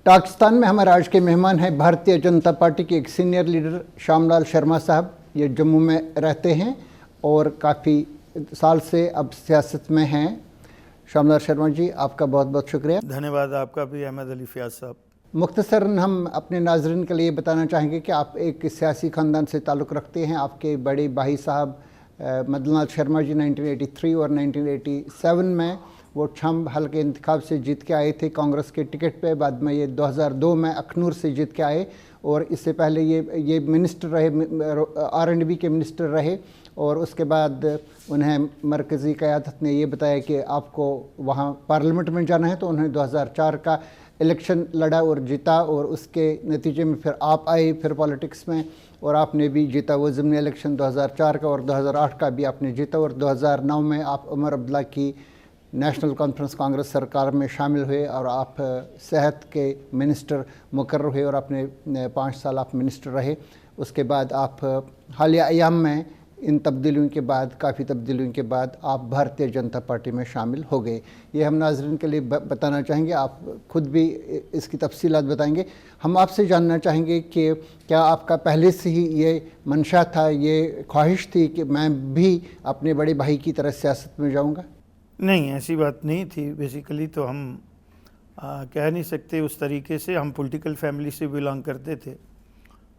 पाकिस्तान में हमारे आज के मेहमान हैं भारतीय जनता पार्टी के एक सीनियर लीडर श्यामलाल शर्मा साहब। ये जम्मू में रहते हैं और काफ़ी साल से अब सियासत में हैं। श्यामलाल शर्मा जी, आपका बहुत बहुत शुक्रिया। धन्यवाद आपका भी अहमद अली फ़ियाज़ साहब। मुख्तसरन हम अपने नाजरीन के लिए बताना चाहेंगे कि आप एक सियासी ख़ानदान से ताल्लुक़ रखते हैं। आपके बड़े भाई साहब मदन लाल शर्मा जी 1983 और 1987 में वो छंब हल्के इंतखाब से जीत के आए थे कांग्रेस के टिकट पे। बाद में ये 2002 में अखनूर से जीत के आए और इससे पहले ये मिनिस्टर रहे, R&B के मिनिस्टर रहे। और उसके बाद उन्हें मरकज़ी क़यादत ने ये बताया कि आपको वहाँ पार्लियामेंट में जाना है, तो उन्होंने 2004 का इलेक्शन लड़ा और जीता। और उसके नतीजे में फिर आप आए फिर पॉलिटिक्स में और आपने भी जीता वो ज़िमनी इलेक्शन 2004 का, और 2008 का भी आपने जीता। और 2009 में आप उमर अब्दुल्ला की नेशनल कॉन्फ्रेंस कांग्रेस सरकार में शामिल हुए और आप सेहत के मिनिस्टर मुकर्रर हुए और अपने 5 साल आप मिनिस्टर रहे। उसके बाद आप हालिया अयाम में इन तब्दीलियों के बाद, काफ़ी तब्दीलियों के बाद आप भारतीय जनता पार्टी में शामिल हो गए। ये हम नाज़रीन के लिए बताना चाहेंगे, आप खुद भी इसकी तफसीलात बताएंगे। हम आपसे जानना चाहेंगे कि क्या आपका पहले से ही ये मंशा था, ये ख्वाहिश थी कि मैं भी अपने बड़े भाई की तरह सियासत में जाऊँगा? नहीं, ऐसी बात नहीं थी। बेसिकली तो हम कह नहीं सकते उस तरीके से। हम पॉलिटिकल फैमिली से बिलोंग करते थे।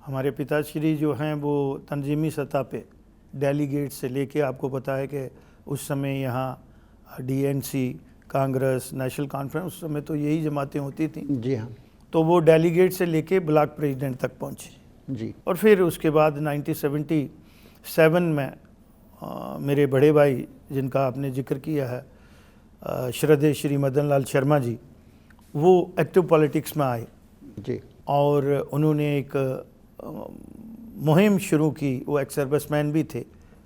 हमारे पिताश्री जो हैं वो तंजीमी सतह पे डेलीगेट से लेके, आपको पता है कि उस समय यहाँ DNC, कांग्रेस, नेशनल कॉन्फ्रेंस, उस समय तो यही जमातें होती थी। जी हाँ। तो वो डेलीगेट से लेके ब्लॉक प्रेसिडेंट तक पहुँचे जी। और फिर उसके बाद 1977 में मेरे बड़े भाई जिनका आपने जिक्र किया है, श्रद्धेय श्री मदन लाल शर्मा जी, वो एक्टिव पॉलिटिक्स में आए जी। और उन्होंने एक मुहिम शुरू की। वो एक्स सर्विसमैन भी थे।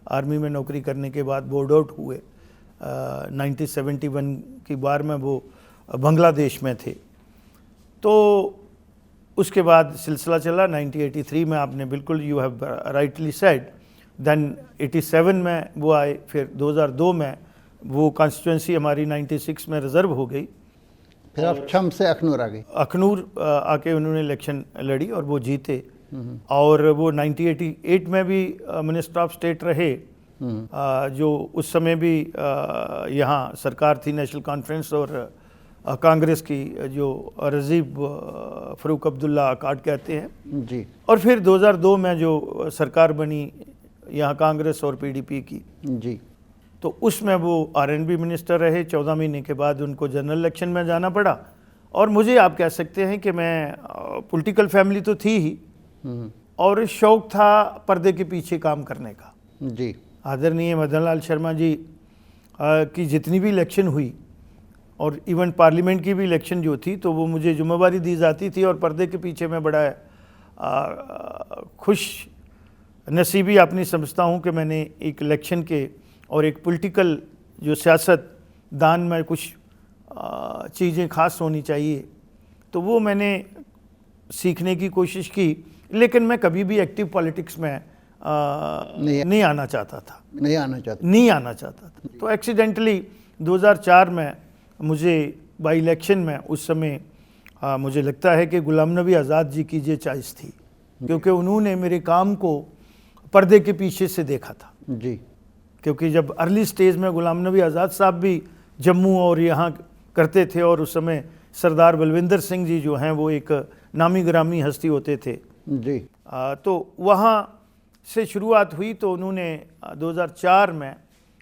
आर्मी में नौकरी करने के बाद बोर्ड आउट हुए। 1971 की बार में वो बांग्लादेश में थे। तो उसके बाद सिलसिला चला। 1983 में आपने बिल्कुल, you have rightly said, then 87 में वो आए। फिर 2002 में वो कॉन्स्टिट्यूंसी हमारी 96 में रिज़र्व हो गई। फिर आप छम से अखनूर आ गए। अखनूर आके उन्होंने इलेक्शन लड़ी और वो जीते। और वो 1988 में भी मिनिस्टर ऑफ स्टेट रहे, जो उस समय भी यहाँ सरकार थी नेशनल कॉन्फ्रेंस और कांग्रेस की, जो रजीब फ़रूक अब्दुल्ला अकाट कहते हैं जी। और फिर 2002 में जो सरकार बनी यहाँ कांग्रेस और PDP की जी, तो उसमें वो R&B मिनिस्टर रहे। 14 महीने के बाद उनको जनरल इलेक्शन में जाना पड़ा। और मुझे आप कह सकते हैं कि मैं पॉलिटिकल फैमिली तो थी ही और शौक़ था पर्दे के पीछे काम करने का। जी। आदरणीय मदन लाल शर्मा जी की जितनी भी इलेक्शन हुई और इवन पार्लियामेंट की भी इलेक्शन जो थी, तो वो मुझे जिम्मेवारी दी जाती थी और पर्दे के पीछे मैं बड़ा खुश नसीबी अपनी समझता हूँ कि मैंने एक इलेक्शन के और एक पॉलिटिकल जो सियासत दान में कुछ चीज़ें खास होनी चाहिए, तो वो मैंने सीखने की कोशिश की। लेकिन मैं कभी भी एक्टिव पॉलिटिक्स में नहीं आना चाहता था। नहीं आना चाहता था। तो एक्सीडेंटली 2004 में मुझे बाई इलेक्शन में उस समय मुझे लगता है कि गुलाम नबी आज़ाद जी की ये चॉइस थी, क्योंकि उन्होंने मेरे काम को पर्दे के पीछे से देखा था जी। क्योंकि जब अर्ली स्टेज में गुलाम नबी आज़ाद साहब भी जम्मू और यहाँ करते थे और उस समय सरदार बलविंदर सिंह जी जो हैं वो एक नामी ग्रामी हस्ती होते थे जी। तो वहाँ से शुरुआत हुई। तो उन्होंने 2004 में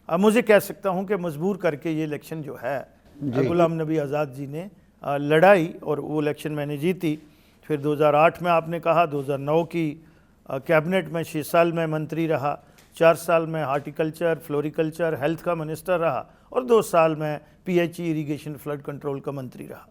मुझे कह सकता हूँ कि मजबूर करके ये इलेक्शन जो है गुलाम नबी आज़ाद जी ने लड़ाई और वो इलेक्शन मैंने जीती। फिर 2008 में आपने कहा, 2009 की कैबिनेट में 6 साल में मंत्री रहा, 4 साल में हार्टिकल्चर, फ्लोरिकल्चर, हेल्थ का मिनिस्टर रहा और 2 साल में PHE इरीगेशन फ्लड कंट्रोल का मंत्री रहा।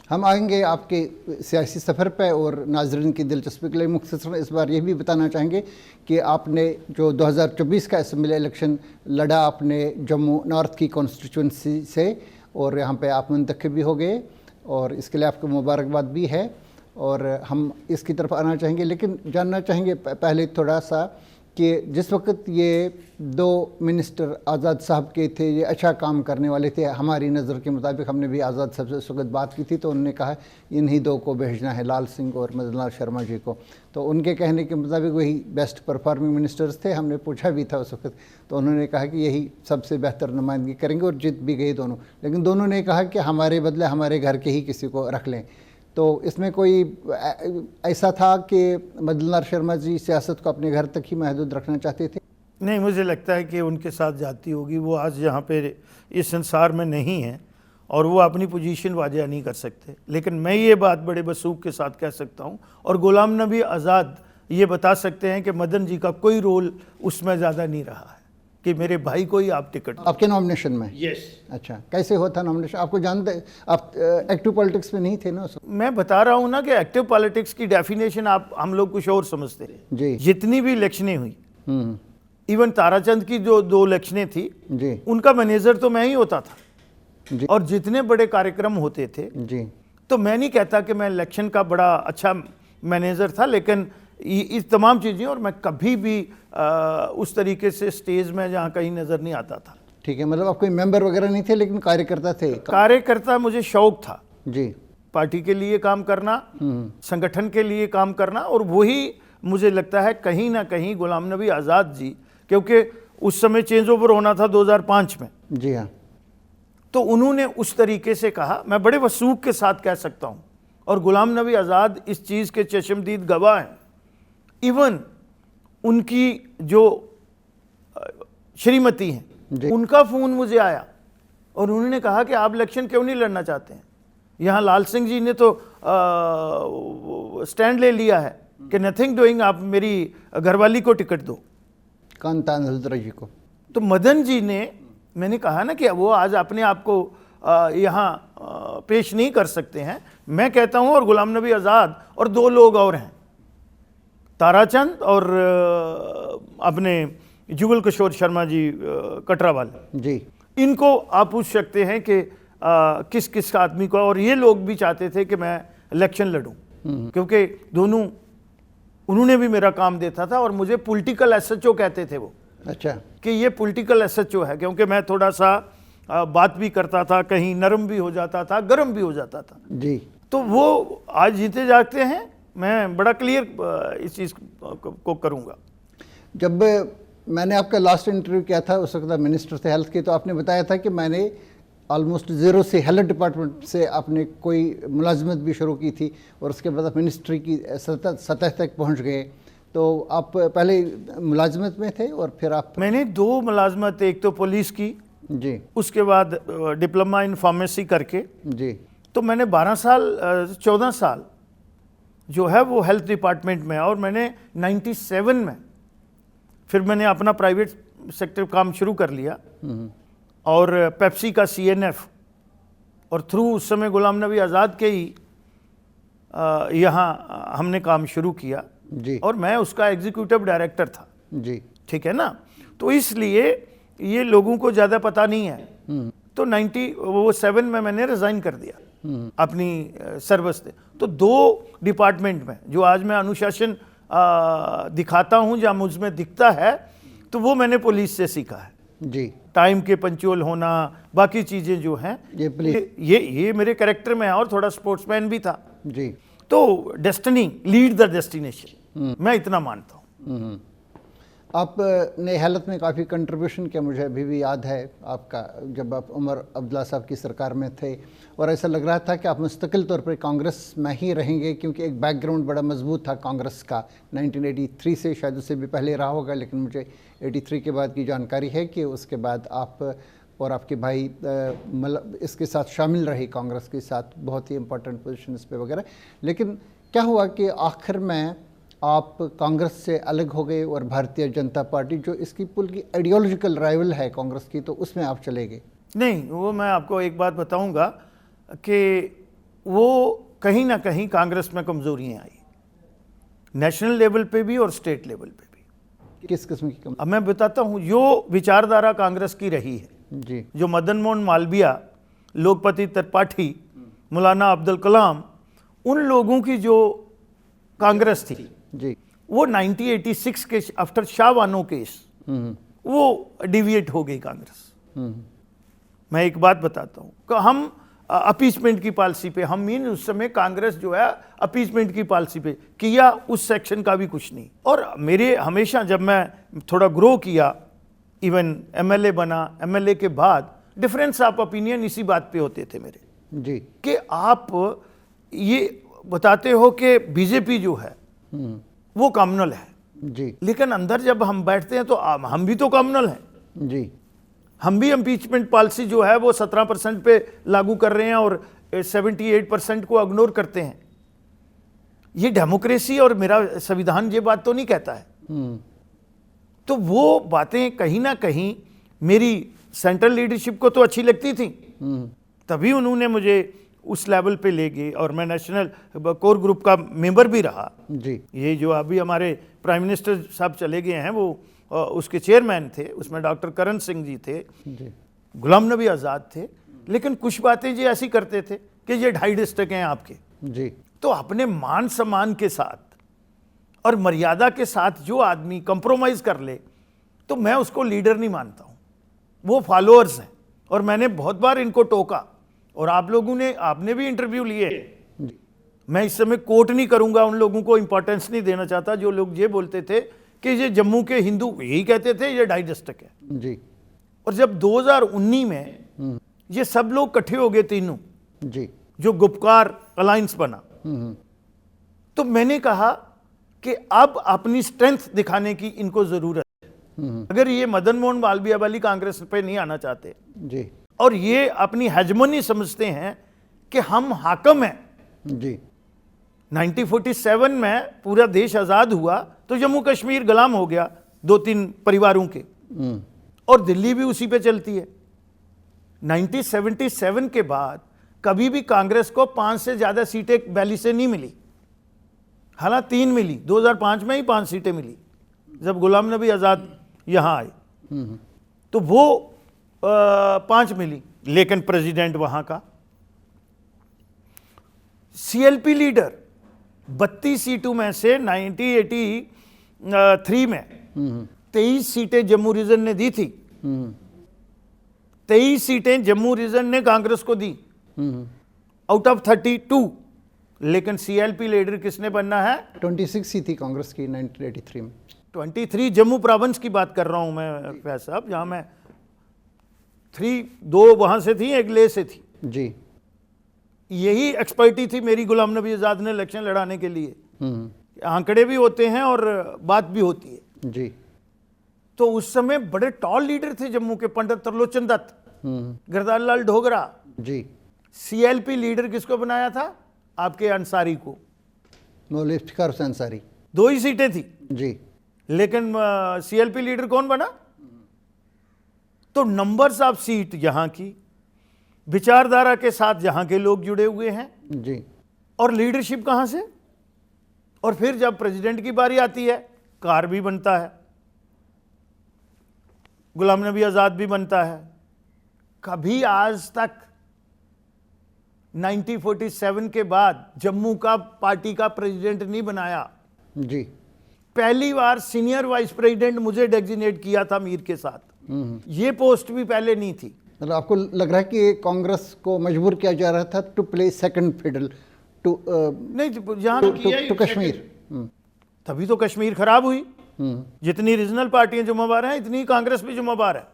हम आएंगे आपके सियासी सफ़र पे और नाजरीन की दिलचस्पी के लिए मुख्तसरन इस बार ये भी बताना चाहेंगे कि आपने जो 2024 का असम्बली इलेक्शन लड़ा आपने जम्मू नॉर्थ की कॉन्स्टिट्यूंसी से, और यहाँ पे आप मुंतखब भी हो गए और इसके लिए आपको मुबारकबाद भी है, और हम इसकी तरफ आना चाहेंगे। लेकिन जानना चाहेंगे पहले थोड़ा सा कि जिस वक्त ये दो मिनिस्टर आज़ाद साहब के थे, ये अच्छा काम करने वाले थे हमारी नज़र के मुताबिक, हमने भी आज़ाद साहब से उस वक्त बात की थी तो उन्होंने कहा इन्हीं दो को भेजना है, लाल सिंह और मदन लाल शर्मा जी को। तो उनके कहने के मुताबिक वही बेस्ट परफॉर्मिंग मिनिस्टर्स थे। हमने पूछा भी था उस वक्त तो उन्होंने कहा कि यही सबसे बेहतर नुमाइंदगी करेंगे और जीत भी गई दोनों। लेकिन दोनों ने कहा कि हमारे बदले हमारे घर के ही किसी को रख लें। तो इसमें कोई ऐसा था कि मदन लाल शर्मा जी सियासत को अपने घर तक ही महदूद रखना चाहते थे? नहीं, मुझे लगता है कि उनके साथ जाती होगी। वो आज यहाँ पे इस संसार में नहीं है और वो अपनी पोजीशन वाजिया नहीं कर सकते। लेकिन मैं ये बात बड़े वसूख के साथ कह सकता हूँ और गुलाम नबी आज़ाद ये बता सकते हैं कि मदन जी का कोई रोल उसमें ज़्यादा नहीं रहा है कि मेरे भाई को ही आप टिकट आपके नॉमिनेशन में। यस। अच्छा, कैसे होता नॉमिनेशन? आपको जानते, आप एक्टिव पॉलिटिक्स में नहीं थे ना? मैं बता रहा हूँ ना कि एक्टिव पॉलिटिक्स की डेफिनेशन आप हम लोग कुछ और समझते हैं जी। जितनी भी इलेक्शनें हुई, इवन ताराचंद की जो 2 इलेक्शनें थी जी, उनका उनका मैनेजर तो मैं ही होता था जी। और जितने बड़े कार्यक्रम होते थे जी, तो मैं नहीं कहता कि मैं इलेक्शन का बड़ा अच्छा मैनेजर था, लेकिन इस तमाम चीज़ें, और मैं कभी भी उस तरीके से स्टेज में जहाँ कहीं नज़र नहीं आता था। ठीक है, मतलब आप कोई मेंबर वगैरह नहीं थे लेकिन कार्यकर्ता थे? कार्यकर्ता मुझे शौक था जी, पार्टी के लिए काम करना, संगठन के लिए काम करना, और वही मुझे लगता है कहीं ना कहीं गुलाम नबी आज़ाद जी, क्योंकि उस समय चेंज ओवर होना था 2005 में। जी हाँ। तो उन्होंने उस तरीके से कहा, मैं बड़े वसूख के साथ कह सकता हूँ, और गुलाम नबी आज़ाद इस चीज़ के चशमदीद गवाह हैं। इवन उनकी जो श्रीमती हैं, उनका फ़ोन मुझे आया और उन्होंने कहा कि आप इलेक्शन क्यों नहीं लड़ना चाहते हैं? यहाँ लाल सिंह जी ने तो स्टैंड ले लिया है कि नथिंग डूइंग, आप मेरी घरवाली को टिकट दो, कांतान हजरा जी को। तो मदन जी ने, मैंने कहा ना कि वो आज अपने आप को यहाँ पेश नहीं कर सकते हैं। मैं कहता हूँ, और गुलाम नबी आज़ाद और 2 लोग और हैं, ताराचंद और अपने जुगल किशोर शर्मा जी कटरावाल जी, इनको आप पूछ सकते हैं कि किस किस आदमी को, और ये लोग भी चाहते थे कि मैं इलेक्शन लड़ूं, क्योंकि दोनों, उन्होंने भी मेरा काम देता था और मुझे पॉलिटिकल एसएचओ कहते थे वो। अच्छा, कि ये पॉलिटिकल एसएचओ है, क्योंकि मैं थोड़ा सा बात भी करता था, कहीं नरम भी हो जाता था, गर्म भी हो जाता था जी। तो वो आज जीते जागते हैं। मैं बड़ा क्लियर इस चीज़ को करूँगा। जब मैंने आपका लास्ट इंटरव्यू किया था उस वक्त मिनिस्टर थे हेल्थ के, तो आपने बताया था कि मैंने ऑलमोस्ट ज़ीरो से हेल्थ डिपार्टमेंट से आपने कोई मुलाजमत भी शुरू की थी और उसके बाद आप मिनिस्ट्री की सतह तक पहुंच गए। तो आप पहले मुलाजमत में थे और फिर आप? मैंने 2 मुलाजमत, एक तो पुलिस की जी, उसके बाद डिप्लोमा इन फार्मेसी करके जी। तो मैंने 12 साल 14 साल जो है वो हेल्थ डिपार्टमेंट में, और मैंने 97 में फिर मैंने अपना प्राइवेट सेक्टर काम शुरू कर लिया और पेप्सी का CNF, और थ्रू उस समय गुलाम नबी आज़ाद के ही यहाँ हमने काम शुरू किया जी, और मैं उसका एग्जीक्यूटिव डायरेक्टर था जी। ठीक है ना। तो इसलिए ये लोगों को ज़्यादा पता नहीं है। तो 97 में मैंने रिज़ाइन कर दिया अपनी सर्विस से। तो 2 डिपार्टमेंट में जो आज मैं अनुशासन दिखाता हूँ, जहाँ मुझमें दिखता है, तो वो मैंने पुलिस से सीखा है जी। टाइम के पंचुअल होना, बाकी चीज़ें जो हैं ये मेरे कैरेक्टर में है, और थोड़ा स्पोर्ट्समैन भी था जी। तो डेस्टिनी लीड द डेस्टिनेशन, मैं इतना मानता हूँ। आपने हेल्थ में काफ़ी कंट्रीब्यूशन किया, मुझे अभी भी याद है आपका, जब आप उमर अब्दुल्ला साहब की सरकार में थे, और ऐसा लग रहा था कि आप मुस्तकिल तौर पर कांग्रेस में ही रहेंगे, क्योंकि एक बैकग्राउंड बड़ा मजबूत था कांग्रेस का 1983 से, शायद उससे भी पहले रहा होगा, लेकिन मुझे 83 के बाद की जानकारी है कि उसके बाद आप और आपके भाई इसके साथ शामिल रहे कांग्रेस के साथ, बहुत ही इंपॉर्टेंट पोजीशंस पे वगैरह। लेकिन क्या हुआ कि आखिर में आप कांग्रेस से अलग हो गए और भारतीय जनता पार्टी, जो इसकी पूरी आइडियोलॉजिकल राइवल है कांग्रेस की, तो उसमें आप चले गए? नहीं, वो मैं आपको एक बात बताऊंगा कि वो कहीं ना कहीं कांग्रेस में कमजोरियां आई, नेशनल लेवल पे भी और स्टेट लेवल पे भी। किस किस्म की अब मैं बताता हूं, जो विचारधारा कांग्रेस की रही है, जी जो मदन मोहन मालवीय, लोकपति त्रिपाठी, मौलाना अब्दुल कलाम, उन लोगों की जो कांग्रेस थी, जी वो 1986 के आफ्टर शाह बानो केस वो डिविएट हो गई कांग्रेस। मैं एक बात बताता हूं कि हम अपीसमेंट की पॉलिसी पे, हम मीन उस समय कांग्रेस जो है अपीसमेंट की पॉलिसी पे किया, उस सेक्शन का भी कुछ नहीं। और मेरे हमेशा जब मैं थोड़ा ग्रो किया, इवन एमएलए बना, एमएलए के बाद डिफरेंस ऑफ ओपिनियन इसी बात पे होते थे मेरे, जी कि आप ये बताते हो कि बीजेपी जो है वो कम्युनल है, जी लेकिन अंदर जब हम बैठते हैं तो हम भी तो कम्युनल हैं, जी हम भी इम्पीचमेंट पॉलिसी जो है वो 17% पे लागू कर रहे हैं और 78% को इग्नोर करते हैं। ये डेमोक्रेसी और मेरा संविधान ये बात तो नहीं कहता है। तो वो बातें कहीं ना कहीं मेरी सेंट्रल लीडरशिप को तो अच्छी लगती थी, तभी उन्होंने मुझे उस लेवल पे ले गए और मैं नेशनल कोर ग्रुप का मेंबर भी रहा। जी ये जो अभी हमारे प्राइम मिनिस्टर साहब चले गए हैं, वो उसके चेयरमैन थे, उसमें डॉक्टर करण सिंह जी थे, जी गुलाम नबी आज़ाद थे। लेकिन कुछ बातें ये ऐसी करते थे कि ये 2.5 डिस्ट्रिक्ट हैं आपके, जी तो अपने मान सम्मान के साथ और मर्यादा के साथ जो आदमी कंप्रोमाइज कर ले, तो मैं उसको लीडर नहीं मानता हूं, वो फॉलोअर्स हैं। और मैंने बहुत बार इनको टोका, और आप लोगों ने, आपने भी इंटरव्यू लिए। मैं इस समय कोट नहीं करूंगा, उन लोगों को इंपॉर्टेंस नहीं देना चाहता जो लोग ये बोलते थे कि ये जम्मू के हिंदू, यही कहते थे ये 2.5 डिस्ट्रिक्ट है। जी और जब 2019 में ये सब लोग इकट्ठे हो गए तीनों, जी जो गुपकार अलायंस बना, तो मैंने कहा कि अब अपनी स्ट्रेंथ दिखाने की इनको जरूरत है। अगर ये मदन मोहन मालवीय वाली कांग्रेस पे नहीं आना चाहते जी और ये अपनी हेजमनी समझते हैं कि हम हाकम हैं। जी 1947 में पूरा देश आजाद हुआ तो जम्मू कश्मीर गुलाम हो गया 2-3 परिवारों के, और दिल्ली भी उसी पे चलती है। 1977 के बाद कभी भी कांग्रेस को 5 से ज्यादा सीटें वैली से नहीं मिली, हालांकि 3 मिली, 2005 में ही 5 सीटें मिली जब गुलाम नबी आजाद यहां आए, तो वो 5 मिली। लेकिन प्रेसिडेंट वहां का सीएलपी लीडर 32 सीटों में से 1983 में 23 सीटें जम्मू रीजन ने दी थी, 23 सीटें जम्मू रीजन ने कांग्रेस को दी आउट ऑफ 32। लेकिन सीएलपी लीडर किसने बनना है? 26 ही थी कांग्रेस की 1983 में। 23 जम्मू प्रोविंस की बात कर रहा हूं मैं फैज साहब, जहां मैं 2 वहां से थी, 1 ले से थी। जी यही एक्सपर्टी थी मेरी गुलाम नबी आजाद ने इलेक्शन लड़ाने के लिए। आंकड़े भी होते हैं और बात भी होती है। जी तो उस समय बड़े टॉल लीडर थे जम्मू के, पंडित त्रिलोचन दत्त, गिरधारी लाल ढोगरा। जी सीएलपी लीडर किसको बनाया था? आपके अंसारी को, मौलवी इफ्तिखार हुसैन अंसारी। 2 ही सीटें थी, जी लेकिन सीएलपी लीडर कौन बना? तो नंबर्स ऑफ सीट यहां की, विचारधारा के साथ यहां के लोग जुड़े हुए हैं, जी और लीडरशिप कहां से? और फिर जब प्रेसिडेंट की बारी आती है, कार भी बनता है, गुलाम नबी आजाद भी बनता है। कभी आज तक 1947 के बाद जम्मू का पार्टी का प्रेसिडेंट नहीं बनाया। जी पहली बार सीनियर वाइस प्रेसिडेंट मुझे डेजिग्नेट किया था मीर के साथ, ये पोस्ट भी पहले नहीं थी। मतलब आपको लग रहा है कि कांग्रेस को मजबूर किया जा रहा था to play second fiddle to नहीं, जहां किया ही टू कश्मीर। तभी तो कश्मीर खराब हुई। जितनी रीजनल पार्टियां जुम्मेवार हैं, इतनी कांग्रेस भी जुम्मेवार है।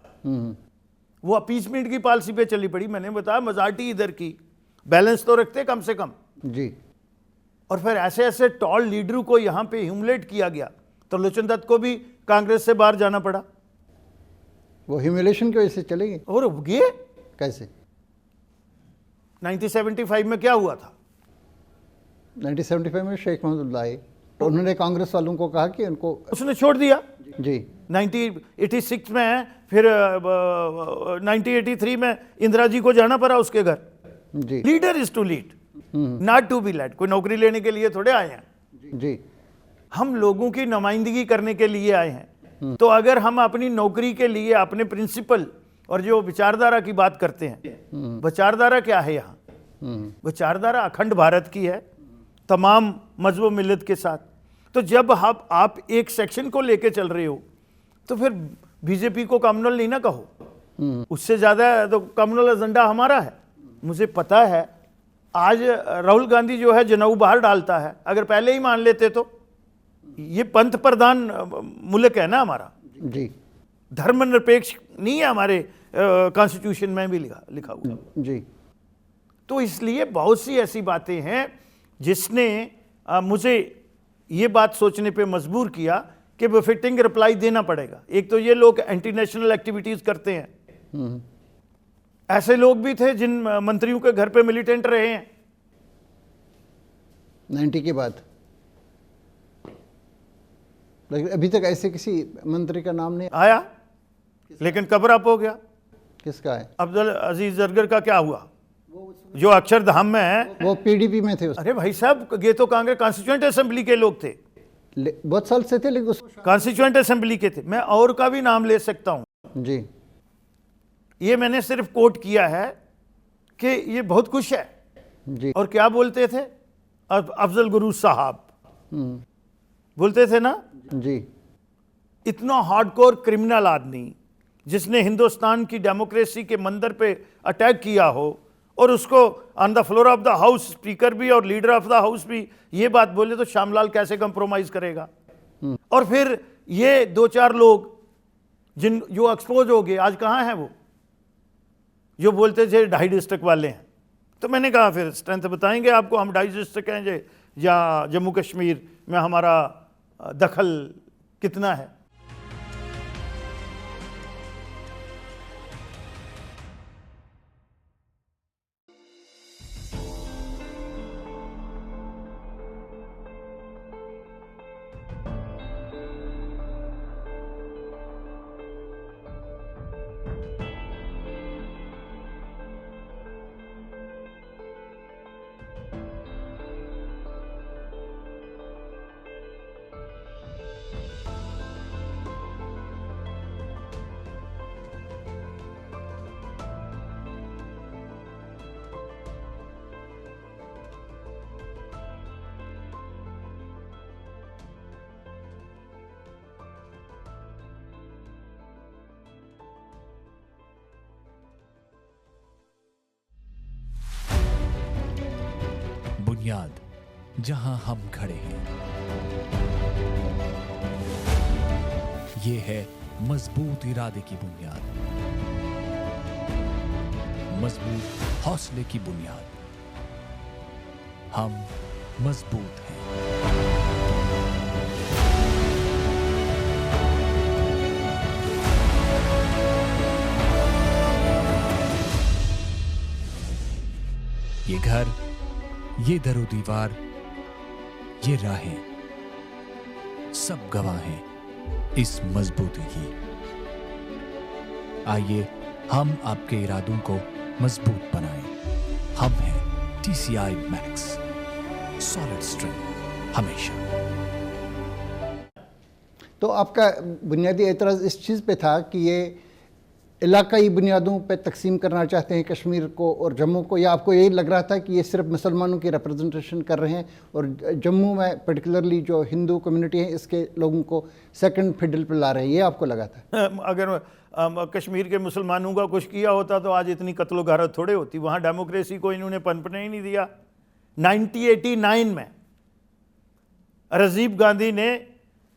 वो अपीसमेंट की पॉलिसी पे चली पड़ी। मैंने बताया मेजॉरिटी इधर की, बैलेंस तो रखते कम से कम। जी और फिर ऐसे ऐसे टॉल लीडरों को यहां पे ह्यूमिलेट किया गया। तो त्रिलोचन दत्त को भी कांग्रेस से बाहर जाना पड़ा। वो ह्यूमिलेशन की वजह से चले गए। और ये कैसे? 1975 में क्या हुआ था? 1975 में शेख महमूद आए तो उन्होंने कांग्रेस वालों को कहा कि उनको, उसने छोड़ दिया। जी 1986 में, फिर 1983 में इंदिरा जी को जाना पड़ा उसके घर। जी leader is to lead. Not to be led. कोई नौकरी लेने के लिए थोड़े आए हैं जी, हम लोगों की नुमाइंदगी करने के लिए आए हैं। तो अगर हम अपनी नौकरी के लिए अपने प्रिंसिपल और जो विचारधारा की बात करते हैं, विचारधारा क्या है यहाँ? विचारधारा अखंड भारत की है, तमाम मजहब मिल्लत के साथ। तो जब आप एक सेक्शन को लेके चल रहे हो तो फिर बीजेपी को कम्युनल नहीं ना कहो, उससे ज्यादा तो कम्युनल एजेंडा हमारा है। मुझे पता है आज राहुल गांधी जो है जनेऊ बाहर डालता है, अगर पहले ही मान लेते तो ये पंथ प्रधान मुल्क है ना हमारा, जी, धर्मनिरपेक्ष नहीं है हमारे कॉन्स्टिट्यूशन में भी लिखा हुआ। जी, तो इसलिए बहुत सी ऐसी बातें हैं जिसने मुझे ये बात सोचने पे मजबूर किया कि बेफिटिंग रिप्लाई देना पड़ेगा। एक तो ये लोग एंटी नेशनल एक्टिविटीज करते हैं, ऐसे लोग भी थे जिन मंत्रियों के घर पे मिलिटेंट रहे हैं 90 के बाद, लेकिन अभी तक ऐसे किसी मंत्री का नाम नहीं आया, लेकिन कवर अप हो गया। किसका है? अब्दुल अजीज जरगर का क्या हुआ, जो अक्षरधाम में है? वो पीडीपी में थे अरे भाई साहब, ये तो कांग्रेस कॉन्स्टिट्यूएंट असेंबली के लोग थे, बहुत साल से थे, लेकिन कॉन्स्टिट्यूएंट असेंबली के थे। मैं और का भी नाम ले सकता हूं जी, ये मैंने सिर्फ कोट किया है कि ये बहुत खुश है। जी, और क्या बोलते थे? अफजल गुरु साहब बोलते थे ना, जी, इतना हार्डकोर क्रिमिनल आदमी जिसने हिंदुस्तान की डेमोक्रेसी के मंदिर पे अटैक किया हो और उसको on the floor of the house speaker भी और लीडर ऑफ द हाउस भी ये बात बोले, तो श्यामलाल कैसे कंप्रोमाइज करेगा? और फिर ये दो चार लोग जो एक्सपोज हो गए, आज कहाँ हैं वो, जो बोलते थे ढाई डिस्ट्रिक्ट वाले हैं। तो मैंने कहा फिर स्ट्रेंथ बताएंगे आपको, हम ढाई डिस्ट्रिक्ट हैं या जम्मू कश्मीर में हमारा दखल कितना है। बुनियाद जहां हम खड़े हैं, ये है मजबूत इरादे की बुनियाद, मजबूत हौसले की बुनियाद। हम मजबूत हैं। ये घर, ये दरो दीवार, ये राहें, सब गवाह हैं इस मजबूती की। आइए हम आपके इरादों को मजबूत बनाएं। हम हैं टीसीआई मैक्स, सॉलिड स्ट्रेंथ हमेशा। तो आपका बुनियादी एतराज़ इस चीज़ पे था कि ये इलाकाई बुनियादों पे तकसीम करना चाहते हैं कश्मीर को और जम्मू को, या आपको यही लग रहा था कि ये सिर्फ मुसलमानों की रिप्रेजेंटेशन कर रहे हैं और जम्मू में पर्टिकुलरली जो हिंदू कम्युनिटी है इसके लोगों को सेकंड फिडल पे ला रहे हैं, ये आपको लगा था? अगर कश्मीर के मुसलमानों का कुछ किया होता तो आज इतनी कत्लो गारत थोड़े होती। वहाँ डेमोक्रेसी को इन्होंने पनपने ही नहीं दिया। 1989 में राजीव गांधी ने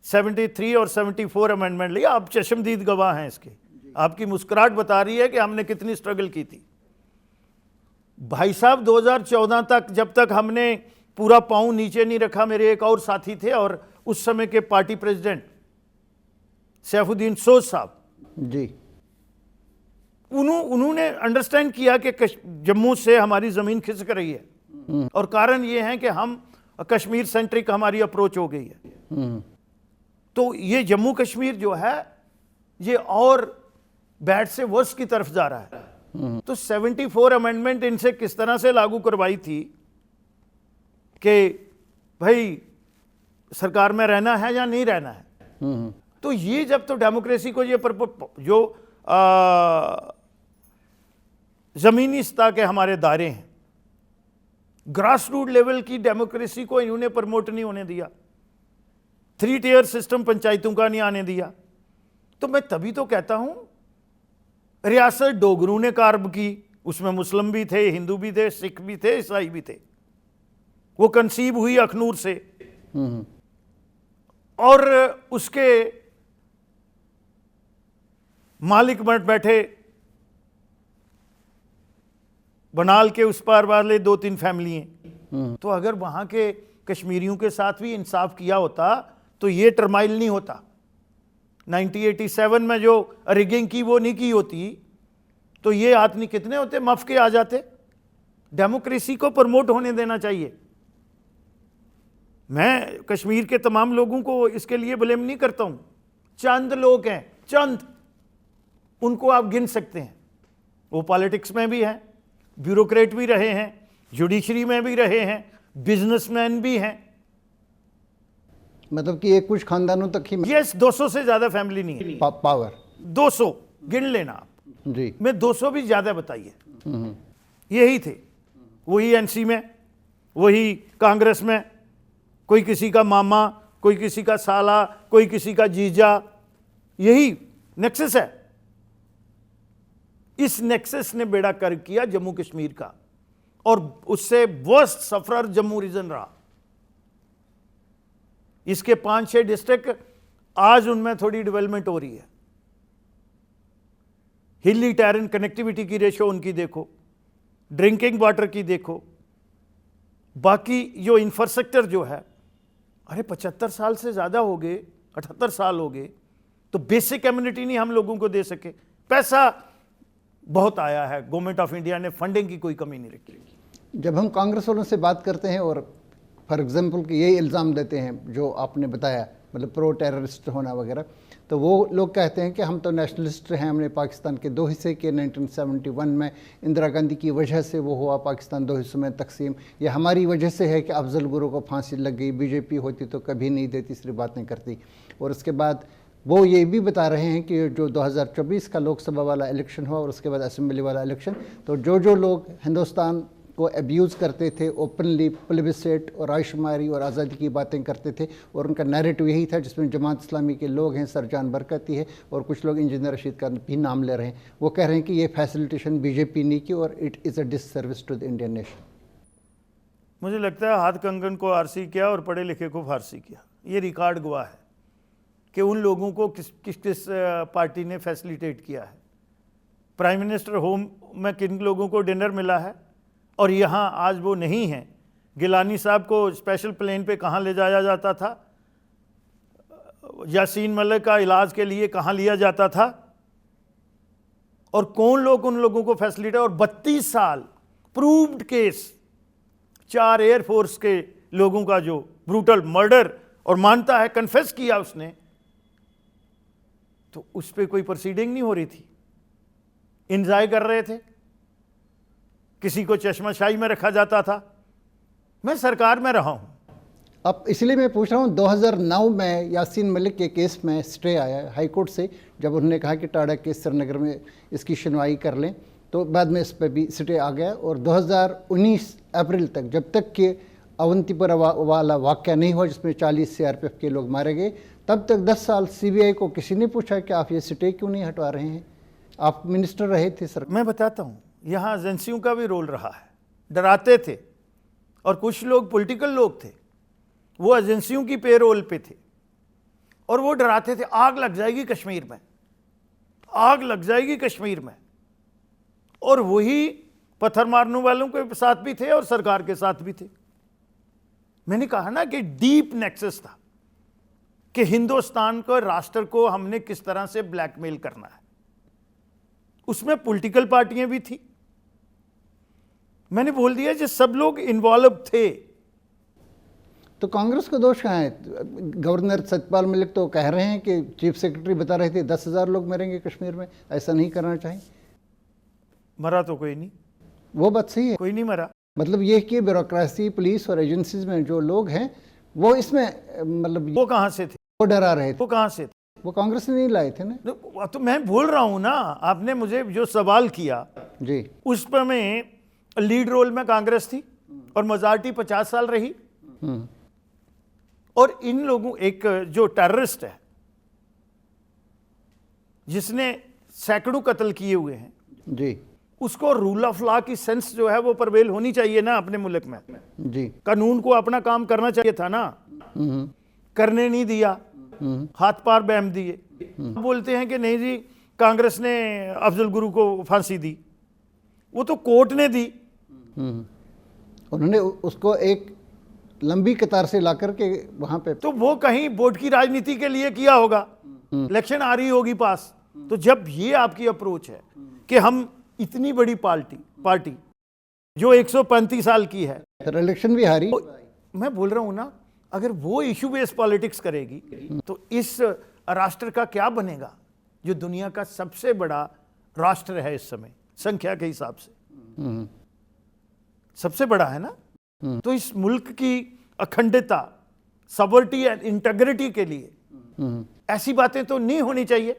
73 और 74 अमेंडमेंट लिया। आप चश्मदीद गवाह हैं इसके, आपकी मुस्कुराहट बता रही है कि हमने कितनी स्ट्रगल की थी। भाई साहब 2014 तक, जब तक हमने पूरा पांव नीचे नहीं रखा, मेरे एक और साथी थे और उस समय के पार्टी प्रेसिडेंट सैफुद्दीन सोज साहब जी, उन्होंने अंडरस्टैंड किया कि जम्मू से हमारी जमीन खिसक रही है और कारण ये है कि हम कश्मीर सेंट्रिक हमारी अप्रोच हो गई है। तो ये जम्मू कश्मीर जो है ये और बैड से वर्स की तरफ जा रहा है। तो 74 अमेंडमेंट इनसे किस तरह से लागू करवाई थी कि भाई सरकार में रहना है या नहीं रहना है। तो ये जब तो डेमोक्रेसी को ये जो जमीनी सतह के हमारे दायरे हैं, ग्रास रूट लेवल की डेमोक्रेसी को इन्होंने प्रमोट नहीं होने दिया, 3 टियर सिस्टम पंचायतों का नहीं आने दिया। तो मैं तभी तो कहता हूं रियासत डोगरू ने कार्ब की, उसमें मुस्लिम भी थे, हिंदू भी थे, सिख भी थे, ईसाई भी थे। वो कंसीव हुई अखनूर से और उसके मालिक मठ बैठे बनाल के उस पार वाले 2-3 फैमिली हैं। तो अगर वहां के कश्मीरियों के साथ भी इंसाफ किया होता तो ये टर्माइल नहीं होता। 1987 में जो रिगिंग की वो नहीं की होती तो ये आदमी कितने होते, मफ के आ जाते। डेमोक्रेसी को प्रमोट होने देना चाहिए। मैं कश्मीर के तमाम लोगों को इसके लिए ब्लेम नहीं करता हूं। चंद लोग हैं, चंद, उनको आप गिन सकते हैं। वो पॉलिटिक्स में भी हैं, ब्यूरोक्रेट भी रहे हैं, जुडिशरी में भी रहे हैं, बिजनेसमैन भी हैं। मतलब कि ये कुछ खानदानों तक ही यस, 200 से ज्यादा फैमिली नहीं है। पावर 200 गिन लेना आप जी। मैं 200 भी ज्यादा बताइए। यही थे, वही एनसी में, वही कांग्रेस में, कोई किसी का मामा, कोई किसी का साला, कोई किसी का जीजा, यही नेक्सस है। इस नेक्सस ने बेड़ा गर्क किया जम्मू कश्मीर का, और उससे वर्स्ट सफरर जम्मू रीजन रहा। इसके 5-6 डिस्ट्रिक्ट आज उनमें थोड़ी डेवलपमेंट हो रही है। हिली टेरेन कनेक्टिविटी की रेशो उनकी देखो, ड्रिंकिंग वाटर की देखो, बाकी जो इंफ्रास्ट्रक्चर जो है, अरे 75 साल से ज़्यादा हो गए, 78 साल हो गए, तो बेसिक कम्युनिटी नहीं हम लोगों को दे सके। पैसा बहुत आया है, गवर्नमेंट ऑफ इंडिया ने फंडिंग की कोई कमी नहीं रखी। जब हम कांग्रेस वालों से बात करते हैं और फॉर एग्जांपल कि यही इल्ज़ाम देते हैं जो आपने बताया, मतलब प्रो टेररिस्ट होना वगैरह, तो वो लोग कहते हैं कि हम तो नेशनलिस्ट हैं, हमने पाकिस्तान के 2 हिस्से किए 1971 में, इंदिरा गांधी की वजह से वो हुआ पाकिस्तान 2 हिस्सों में तकसीम, ये हमारी वजह से है कि अफजल गुरु को फांसी लग गई, बीजेपी होती तो कभी नहीं देती, सिर्फ बातें करती। और उसके बाद वो ये भी बता रहे हैं कि जो 2024 का लोकसभा वाला इलेक्शन हुआ और उसके बाद असेंबली वाला इलेक्शन, तो जो लोग हिंदुस्तान को अब्यूज़ करते थे, ओपनली प्लेबिस्सिट और आयशुमारी और आज़ादी की बातें करते थे, और उनका नैरेटिव यही था, जिसमें जमात इस्लामी के लोग हैं, सरजान बरकती है, और कुछ लोग इंजीनियर रशीद का भी नाम ले रहे हैं। वो कह रहे हैं कि ये फैसिलिटेशन बीजेपी ने की और it is a disservice to the Indian nation. मुझे लगता है हाथ कंगन को आरसी किया और पढ़े लिखे को फारसी किया। ये रिकॉर्ड गवाह है कि उन लोगों को किस पार्टी ने फैसिलिटेट किया है। प्राइम मिनिस्टर होम में किन लोगों को डिनर मिला है, और यहाँ आज वो नहीं है। गिलानी साहब को स्पेशल प्लेन पे कहाँ ले जाया जाता था, यासीन मलिक का इलाज के लिए कहाँ लिया जाता था, और कौन लोग उन लोगों को फैसिलिटेट। और 32 साल प्रूव्ड केस, 4 एयरफोर्स के लोगों का जो ब्रूटल मर्डर, और मानता है, कन्फेस किया उसने, तो उस पर कोई प्रोसीडिंग नहीं हो रही थी। इंजॉय कर रहे थे, किसी को चश्माशाही में रखा जाता था। मैं सरकार में रहा हूं। अब इसलिए मैं पूछ रहा हूँ, 2009 में यासीन मलिक के केस में स्टे आया हाई कोर्ट से, जब उन्होंने कहा कि टाडा केस श्रीनगर में इसकी सुनवाई कर लें, तो बाद में इस पर भी स्टे आ गया। और 2019 अप्रैल तक, जब तक कि अवंतीपुरा वाला वाक़या नहीं हुआ जिसमें 40 सीआरपीएफ के लोग मारे गए, तब तक 10 साल सीबीआई को किसी ने पूछा कि आप ये स्टे क्यों नहीं हटवा रहे हैं? आप मिनिस्टर रहे थे सर। मैं बताता हूँ, यहाँ एजेंसियों का भी रोल रहा है। डराते थे, और कुछ लोग पॉलिटिकल लोग थे, वो एजेंसियों की पेरोल पे थे, और वो डराते थे आग लग जाएगी कश्मीर में, आग लग जाएगी कश्मीर में। और वही पत्थर मारने वालों के साथ भी थे और सरकार के साथ भी थे। मैंने कहा ना कि डीप नेक्सस था कि हिंदुस्तान को, राष्ट्र को हमने किस तरह से ब्लैकमेल करना है। उसमें पॉलिटिकल पार्टियां भी थी। मैंने बोल दिया कि सब लोग इन्वॉल्व थे। तो कांग्रेस को दोष कहाँ है? गवर्नर सत्यपाल मलिक तो कह रहे हैं कि चीफ सेक्रेटरी बता रहे थे 10,000 लोग मरेंगे कश्मीर में, ऐसा नहीं करना चाहिए। मरा तो कोई नहीं, वो बात सही है, कोई नहीं मरा। मतलब ये कि ब्यूरोक्रेसी, पुलिस और एजेंसीज में जो लोग हैं वो इसमें मतलब वो कहाँ से थे? वो डरा रहे थे। वो कहाँ से थे? वो कांग्रेस ने नहीं लाए थे ना। तो मैं बोल रहा हूं ना, आपने मुझे जो सवाल किया जी, उस पर में लीड रोल में कांग्रेस थी और मेजॉरिटी 50 साल रही। और इन लोगों, एक जो टेररिस्ट है जिसने सैकड़ों कत्ल किए हुए हैं, जी, उसको रूल ऑफ लॉ की सेंस जो है वो परवेल होनी चाहिए ना अपने मुल्क में। जी, कानून को अपना काम करना चाहिए था ना, करने नहीं दिया, हाथ पार बैम दिए। बोलते हैं कि नहीं जी कांग्रेस ने अफजल गुरु को फांसी दी, वो तो कोर्ट ने दी। उन्होंने उसको एक लंबी कतार से ला करके वहां पे, तो वो कहीं वोट की राजनीति के लिए किया होगा, इलेक्शन आ रही होगी पास। तो जब ये आपकी अप्रोच है कि हम इतनी बड़ी पार्टी जो 135 साल की है, फिर इलेक्शन भी हारी। तो मैं बोल रहा हूं ना, अगर वो इशू बेस्ड पॉलिटिक्स करेगी तो इस राष्ट्र का क्या बनेगा, जो दुनिया का सबसे बड़ा राष्ट्र है इस समय संख्या के हिसाब से, सबसे बड़ा है ना। तो इस मुल्क की अखंडता, सॉवरिटी एंड इंटीग्रिटी के लिए ऐसी बातें तो नहीं होनी चाहिए।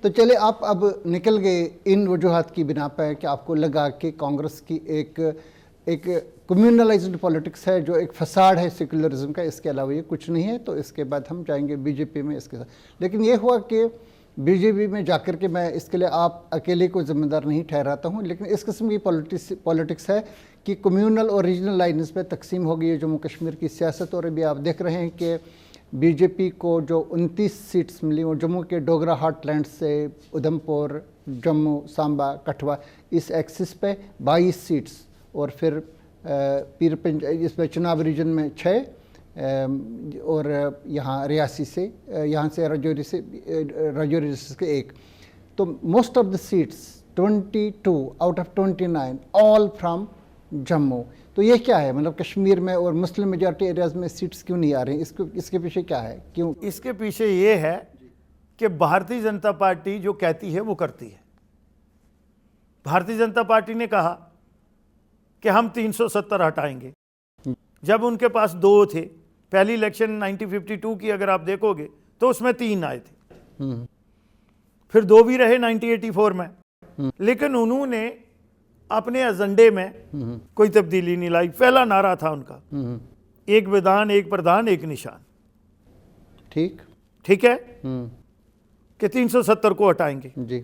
तो चले आप अब निकल गए इन वजूहात की बिना पर कि आपको लगा कि कांग्रेस की एक कम्युनलाइज्ड पॉलिटिक्स है जो एक फसाड है सेकुलरिज्म का, इसके अलावा ये कुछ नहीं है। तो इसके बाद हम जाएंगे बीजेपी में इसके साथ। लेकिन ये हुआ कि बीजेपी में जाकर के, मैं इसके लिए आप अकेले को जिम्मेदार नहीं ठहराता हूँ, लेकिन इस किस्म की पॉलिटिक्स है कि कम्यूनल और रीजनल लाइन्स पे तकसीम हो गई है जम्मू कश्मीर की सियासत। और अभी आप देख रहे हैं कि बीजेपी को जो 29 सीट्स मिली वो जम्मू के डोगरा हार्टलैंड से उधमपुर, जम्मू, सांबा, कठवा, इस एक्सिस पे 22 सीट्स, और फिर इसमें चुनाव रीजन में 6, और यहाँ रियासी से, यहाँ से राजौरी से 1। तो most of the seats 22 out of 29 all from Jammu. तो ये क्या है, मतलब कश्मीर में और मुस्लिम मेजॉरिटी एरियाज में सीट्स क्यों नहीं आ रही? इसके पीछे क्या है, क्यों? इसके पीछे ये है कि भारतीय जनता पार्टी जो कहती है वो करती है। भारतीय जनता पार्टी ने कहा कि हम 370 हटाएंगे, जब उनके पास 2 थे। पहली इलेक्शन 1952 की अगर आप देखोगे तो उसमें 3 आए थे, फिर 2 भी रहे 1984 में। लेकिन उन्होंने अपने एजेंडे में कोई तब्दीली नहीं लाई। पहला नारा था उनका, एक विधान, एक प्रधान, एक निशान। ठीक है कि 370 को हटाएंगे जी।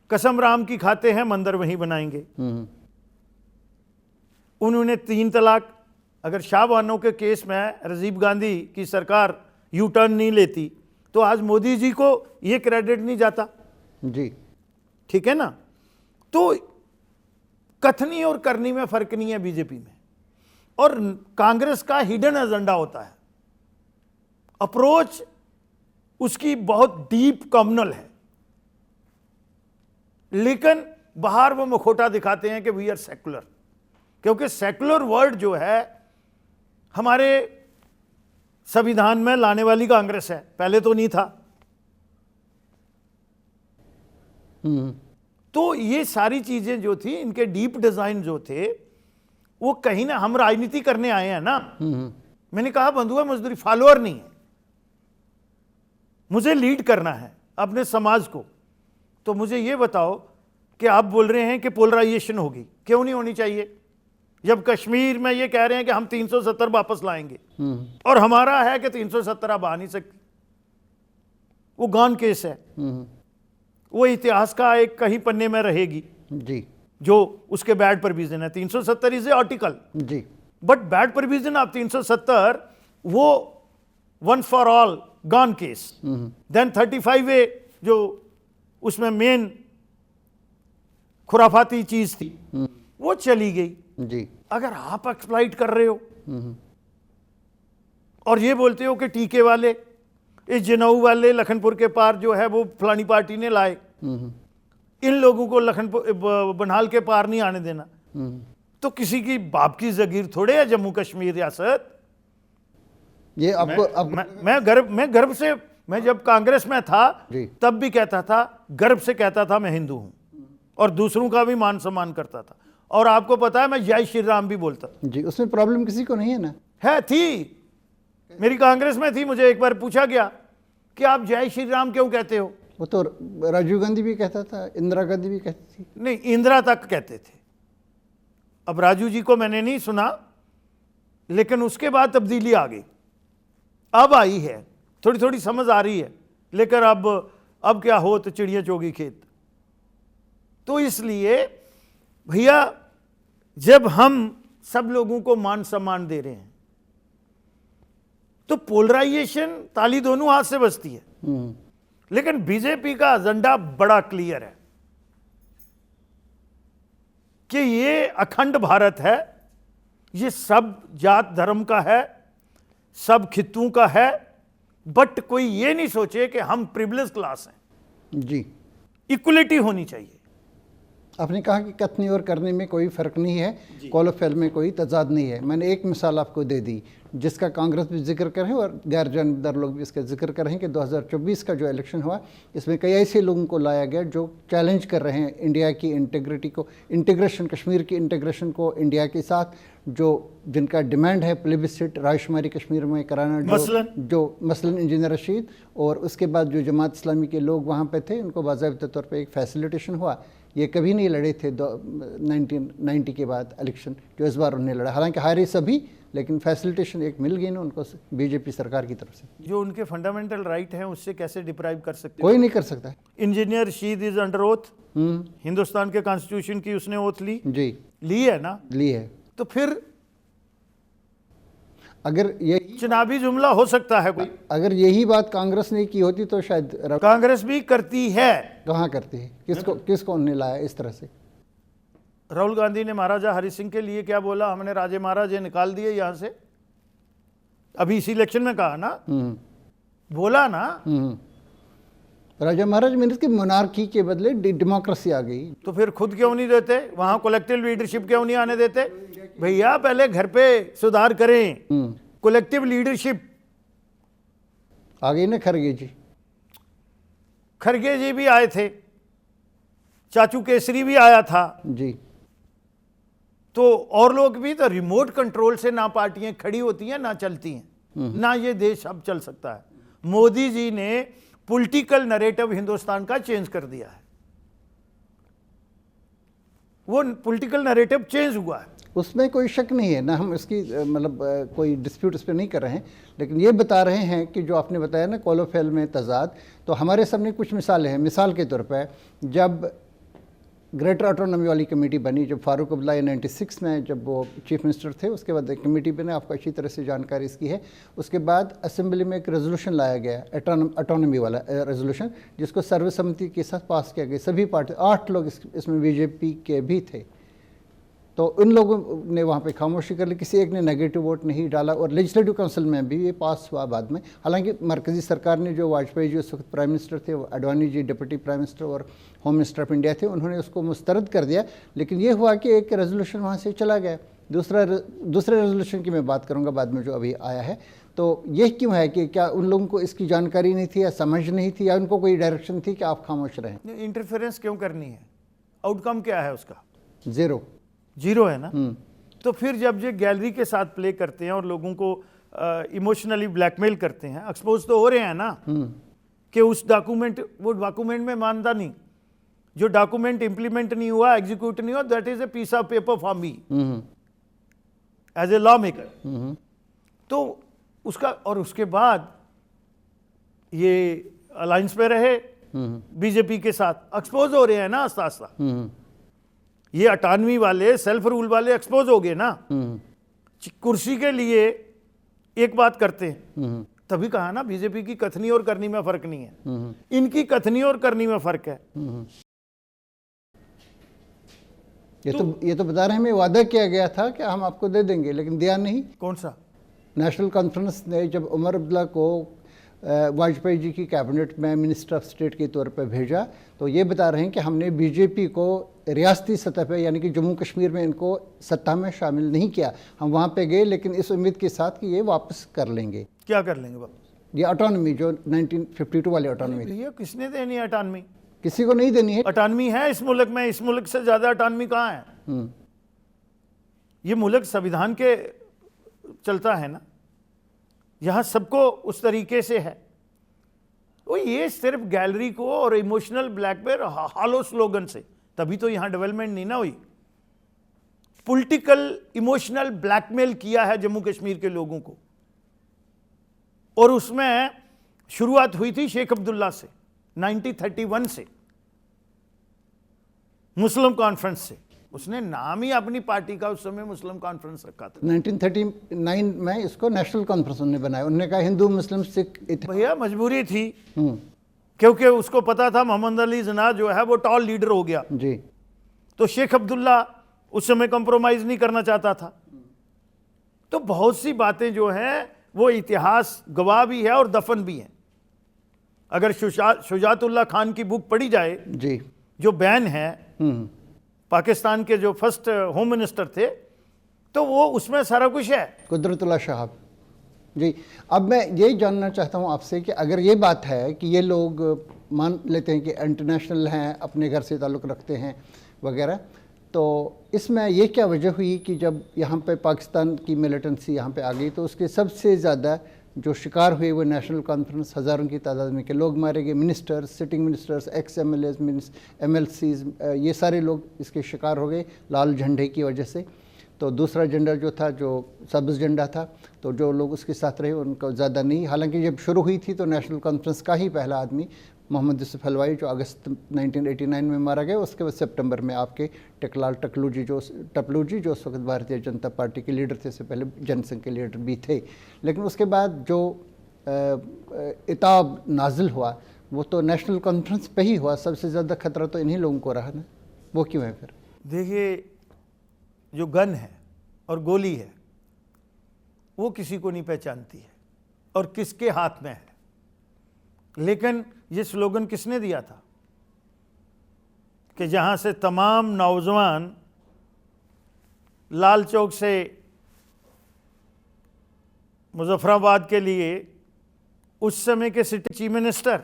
कसम राम की खाते हैं, मंदिर वहीं बनाएंगे। उन्होंने 3 तलाक, अगर शाहबानों के केस में राजीव गांधी की सरकार यू टर्न नहीं लेती तो आज मोदी जी को यह क्रेडिट नहीं जाता जी। ठीक है ना। तो कथनी और करनी में फर्क नहीं है बीजेपी में। और कांग्रेस का हिडन एजेंडा होता है, अप्रोच उसकी बहुत डीप कम्युनल है, लेकिन बाहर वो मुखौटा दिखाते हैं कि वी आर सेकुलर, क्योंकि सेकुलर वर्ड जो है हमारे संविधान में लाने वाली कांग्रेस है, पहले तो नहीं था। तो ये सारी चीजें जो थी, इनके डीप डिजाइन जो थे, वो कहीं ना, हम राजनीति करने आए हैं ना। मैंने कहा बंधुआ मजदूरी फॉलोअर नहीं है, मुझे लीड करना है अपने समाज को। तो मुझे ये बताओ कि आप बोल रहे हैं कि पोलराइजेशन होगी, क्यों नहीं होनी चाहिए? जब कश्मीर में ये कह रहे हैं कि हम 370 वापस लाएंगे और हमारा है कि 370 अब आ नहीं सकती, वो गॉन केस है, वो इतिहास का एक कहीं पन्ने में रहेगी जी, जो उसके बैड प्रोविजन है। 370 इज ए आर्टिकल जी, बट बैड प्रोविजन ऑफ 370 वो one for all gone case. Then 35A जो उसमें मेन खुराफाती चीज थी वो चली गई। जी, अगर आप एक्सप्लॉइट कर रहे हो और ये बोलते हो कि टीके वाले, इस जनाऊ वाले लखनपुर के पार जो है वो फलानी पार्टी ने लाए, इन लोगों को लखनपुर बनहाल के पार नहीं आने देना, तो किसी की बाप की जगीर थोड़े है जम्मू कश्मीर रियासत। ये आपको मैं गर्व से, मैं जब कांग्रेस में था तब भी कहता था, गर्व से कहता था मैं हिंदू हूं और दूसरों का भी मान सम्मान करता था। और आपको पता है मैं जय श्री राम भी बोलता जी, उसमें प्रॉब्लम किसी को नहीं है ना? है, थी, मेरी कांग्रेस में थी। मुझे एक बार पूछा गया कि आप जय श्री राम क्यों कहते हो? वो तो राजीव गांधी भी कहता था, इंदिरा गांधी भी कहती थी। नहीं, इंदिरा तक कहते थे। अब राजू जी को मैंने नहीं सुना, लेकिन उसके बाद तब्दीली आ गई, अब आई है, थोड़ी थोड़ी समझ आ रही है, लेकिन अब क्या हो तो चिड़िया चोगी खेत। तो इसलिए भैया जब हम सब लोगों को मान सम्मान दे रहे हैं तो पोलराइजेशन ताली दोनों हाथ से बजती है। लेकिन बीजेपी का एजेंडा बड़ा क्लियर है कि ये अखंड भारत है, ये सब जात धर्म का है, सब खित्तों का है, बट कोई ये नहीं सोचे कि हम प्रिविलेज क्लास हैं। जी, इक्वलिटी होनी चाहिए। आपने कहा कि कथनी और करने में कोई फ़र्क नहीं है, कॉलोफेल में कोई तजाद नहीं है। मैंने एक मिसाल आपको दे दी जिसका कांग्रेस भी जिक्र करें और गैर जानबदार लोग भी इसका जिक्र करें कि 2024 का जो इलेक्शन हुआ, इसमें कई ऐसे लोगों को लाया गया जो चैलेंज कर रहे हैं इंडिया की इंटीग्रिटी को, इंटीग्रेशन, कश्मीर की इंटीग्रेशन को इंडिया के साथ, जो जिनका डिमांड है प्लेबिस्सिट रायशुमारी कश्मीर में कराना, जो मसलन इंजीनियर रशीद और उसके बाद जो जमात इस्लामी के लोग वहाँ पे थे, उनको बाज़ाब्ता तौर पे एक फैसिलिटेशन हुआ। ये कभी नहीं लड़े थे 1990 के बाद इलेक्शन, जो इस बार उन्हें लड़ा। हालांकि हारे सभी, लेकिन फैसिलिटेशन एक मिल गई ना उनको बीजेपी सरकार की तरफ से। जो उनके फंडामेंटल राइट हैं उससे कैसे डिप्राइव कर सकते? कोई नहीं कर सकता। Engineer Rashid is under oath, Hindustan के कॉन्स्टिट्यूशन की उसने ओथ ली है ना, ली है। तो फिर अगर ये चुनावी जुमला हो सकता है कोई, अगर यही बात कांग्रेस ने की होती तो शायद कांग्रेस भी करती है। कहाँ करती है? किसको उन्हें लाया इस तरह से? राहुल गांधी ने महाराजा हरि सिंह के लिए क्या बोला, हमने राजे महाराजे निकाल दिए यहां से, अभी इसी इलेक्शन में कहा ना, बोला ना। राजा महाराज मीन्स की मोनार्की के बदले डेमोक्रेसी आ गई। तो फिर खुद क्यों नहीं देते वहां, कलेक्टिव लीडरशिप क्यों नहीं आने देते? भैया पहले घर पे सुधार करें, कलेक्टिव लीडरशिप आ गई ना। खरगे जी भी आए थे, चाचू केसरी भी आया था जी, तो और लोग भी। तो रिमोट कंट्रोल से ना पार्टियां खड़ी होती हैं ना चलती हैं, ना ये देश अब चल सकता है। मोदी जी ने पॉलिटिकल नैरेटिव हिंदुस्तान का चेंज कर दिया है, वो पॉलिटिकल नैरेटिव चेंज हुआ है, उसमें कोई शक नहीं है ना। हम इसकी मतलब कोई डिस्प्यूट इस पर नहीं कर रहे हैं, लेकिन ये बता रहे हैं कि जो आपने बताया ना कॉलोफेल में तजाद, तो हमारे सामने कुछ मिसालें हैं। मिसाल के तौर पर जब ग्रेटर ऑटोनॉमी वाली कमेटी बनी, जब फारूक अब्दुल्ला 96 में जब वो चीफ मिनिस्टर थे, उसके बाद एक कमेटी बने, आपको अच्छी तरह से जानकारी इसकी है। उसके बाद असेंबली में एक रेजोल्यूशन लाया गया, ऑटोनॉमी वाला रेजोल्यूशन, जिसको सर्वसम्मति के साथ पास किया गया। सभी पार्टी 8 लोग इसमें बीजेपी के भी थे। तो उन लोगों ने वहाँ पे खामोशी कर ली, किसी एक ने नेगेटिव वोट नहीं डाला और लेजिस्लेटिव काउंसिल में भी ये पास हुआ बाद में। हालांकि मरकज़ी सरकार ने, जो वाजपेयी जी उस वक्त प्राइम मिनिस्टर थे, Advani ji deputy prime minister और होम मिनिस्टर ऑफ इंडिया थे, उन्होंने उसको मुस्तरद कर दिया। लेकिन ये हुआ कि एक रेजोल्यूशन वहाँ से चला गया। दूसरे रेजोल्यूशन की मैं बात करूँगा बाद में जो अभी आया है। तो ये क्यों है कि क्या उन लोगों को इसकी जानकारी नहीं थी या समझ नहीं थी या उनको कोई डायरेक्शन थी कि आप खामोश रहें? इंटरफेरेंस क्यों करनी है? आउटकम क्या है उसका? जीरो है ना। तो फिर जब ये गैलरी के साथ प्ले करते हैं और लोगों को इमोशनली ब्लैकमेल करते हैं, एक्सपोज तो हो रहे हैं ना कि वो डॉक्यूमेंट में मानता नहीं, जो डॉक्यूमेंट इंप्लीमेंट नहीं हुआ, एग्जीक्यूट नहीं हुआ, that is a piece of paper for me as a lawmaker. तो उसका, और उसके बाद ये अलायंस पे रहे बीजेपी के साथ, एक्सपोज हो रहे हैं ना आस्ता आस्ता। ये 98 वाले, सेल्फ रूल वाले एक्सपोज हो गए ना। कुर्सी के लिए एक बात करते हैं, तभी कहा ना बीजेपी की कथनी और करनी में फर्क नहीं है, इनकी कथनी और करनी में फर्क है। ये तो बता रहे हैं, हमें वादा किया गया था कि हम आपको दे देंगे, लेकिन दिया नहीं। कौन सा? नेशनल कॉन्फ्रेंस ने जब उमर अब्दुल्ला को वाजपेयी जी की कैबिनेट में मिनिस्टर ऑफ स्टेट के तौर पर भेजा, तो ये बता रहे हैं कि हमने बीजेपी को रियासती सतह पे, यानी कि जम्मू कश्मीर में इनको सत्ता में शामिल नहीं किया। हम वहाँ पे गए लेकिन इस उम्मीद के साथ कि ये वापस कर लेंगे। क्या कर लेंगे वापस? ये ऑटोनॉमी, जो 1952 वाली ऑटोनॉमी, भैया किसने देनी है ऑटोनॉमी? किसी को नहीं देनी है। ऑटोनॉमी है इस मुल्क में, इस मुल्क से ज्यादा ऑटोनॉमी कहाँ है? ये मुल्क संविधान के चलता है ना, यहाँ सबको उस तरीके से है। वो ये सिर्फ गैलरी को और इमोशनल ब्लैकमेल, हॉलो स्लोगन से, तभी तो यहाँ डेवलपमेंट नहीं ना हुई। पॉलिटिकल इमोशनल ब्लैकमेल किया है जम्मू कश्मीर के लोगों को, और उसमें शुरुआत हुई थी शेख अब्दुल्ला से 1931 से, मुस्लिम कॉन्फ्रेंस से। उसने नाम ही अपनी पार्टी का उस समय मुस्लिम कॉन्फ्रेंस रखा था। 1939 में इसको नेशनल कॉन्फ्रेंस उन्होंने बनाया। उन्होंने कहा हिंदू मुस्लिम सिख। भैया मजबूरी थी, क्योंकि उसको पता था मोहम्मद अली जिन्ना जो है वो टॉल लीडर हो गया जी। तो शेख अब्दुल्ला उस समय कंप्रोमाइज नहीं करना चाहता था। तो बहुत सी बातें जो हैं वो इतिहास गवाह भी है और दफन भी है। अगर शुजातुल्लाह खान की बुक पढ़ी जाए जी, जो बैन है, पाकिस्तान के जो फर्स्ट होम मिनिस्टर थे, तो वो उसमें सारा कुछ है। कुदरतुल्लाह शाह जी। अब मैं यही जानना चाहता हूँ आपसे कि अगर ये बात है कि ये लोग मान लेते हैं कि इंटरनेशनल हैं, अपने घर से ताल्लुक़ रखते हैं वगैरह, तो इसमें ये क्या वजह हुई कि जब यहाँ पे पाकिस्तान की मिलिटेंसी यहाँ पे आ गई तो उसके सबसे ज़्यादा जो शिकार हुए वो नेशनल कॉन्फ्रेंस, हज़ारों की तादाद में के लोग मारे गए, ministers, sitting ministers, x MLAs, MLCs, ये सारे लोग इसके शिकार हो गए लाल झंडे की वजह से। तो दूसरा झंडा जो था, जो सब्ज़ झंडा था, तो जो लोग उसके साथ रहे उनको ज़्यादा नहीं। हालांकि जब शुरू हुई थी तो नेशनल कॉन्फ्रेंस का ही पहला आदमी मोहम्मद यूसुफ हलवाई, जो अगस्त 1989 में मारा गया, उसके बाद सितंबर में आपके टेकलाल टपलू जी जो उस वक्त भारतीय जनता पार्टी के लीडर थे, से पहले जनसंघ के लीडर भी थे। लेकिन उसके बाद जो इताब नाजिल हुआ वो तो नेशनल कॉन्फ्रेंस पे ही हुआ। सबसे ज़्यादा खतरा तो इन्हीं लोगों को रहा ना, वो क्यों है फिर? देखिए, जो गन है और गोली है वो किसी को नहीं पहचानती है और किसके हाथ में है। लेकिन ये स्लोगन किसने दिया था कि जहां से तमाम नौजवान लाल चौक से मुजफ्फराबाद के लिए, उस समय के सिटी चीफ मिनिस्टर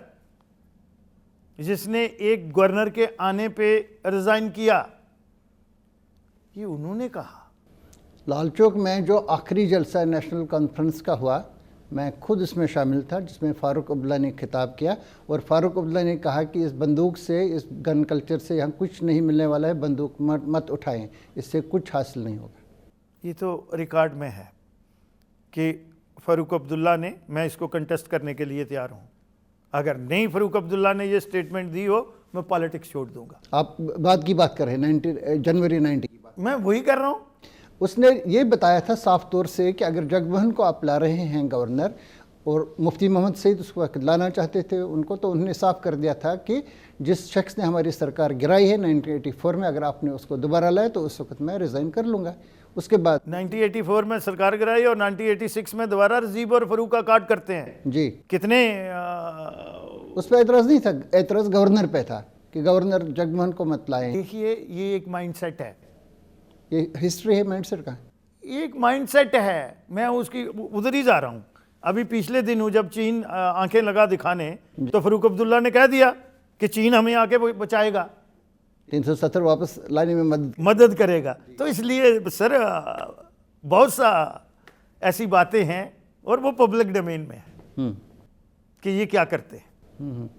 जिसने एक गवर्नर के आने पे रिजाइन किया, ये उन्होंने कहा। लाल चौक में जो आखिरी जलसा नेशनल कॉन्फ्रेंस का हुआ, मैं खुद इसमें शामिल था, जिसमें फ़ारूक अब्दुल्ला ने खिताब किया और फ़ारूक अब्दुल्ला ने कहा कि इस बंदूक से, इस गन कल्चर से यहाँ कुछ नहीं मिलने वाला है, बंदूक मत उठाएं, इससे कुछ हासिल नहीं होगा। ये तो रिकॉर्ड में है कि फ़ारूक अब्दुल्ला ने, मैं इसको कंटेस्ट करने के लिए तैयार हूँ। अगर नहीं फ़ारूक अब्दुल्ला ने ये स्टेटमेंट दी हो, मैं पॉलिटिक्स छोड़ दूंगा। आप बात कर रहे हैं जनवरी 90 की बात? मैं वही कर रहा हूँ। उसने ये बताया था साफ तौर से कि अगर जगमोहन को आप ला रहे हैं गवर्नर, और मुफ्ती मोहम्मद सईद उसको वक्त लाना चाहते थे उनको, तो उन्होंने साफ कर दिया था कि जिस शख्स ने हमारी सरकार गिराई है 1984 में, अगर आपने उसको दोबारा लाया तो उस वक्त मैं रिज़ाइन कर लूँगा। उसके बाद 1984 में सरकार गिराई और 1986 में दोबारा रजीब और फरूक का काट करते हैं जी, कितने उस पर एतराज़ नहीं था, एतराज़ गवर्नर पे था कि गवर्नर जगमोहन को मत लाएं। देखिए ये एक माइंडसेट है, ये हिस्ट्री है माइंडसेट का। एक माइंडसेट है, मैं उसकी उधर ही जा रहा हूँ। अभी पिछले दिनों जब चीन आंखें लगा दिखाने, तो फरूक अब्दुल्ला ने कह दिया कि चीन हमें आके बचाएगा, 370 वापस लाने में मदद करेगा। तो इसलिए सर बहुत सा ऐसी बातें हैं और वो पब्लिक डोमेन में है कि ये क्या करते हैं।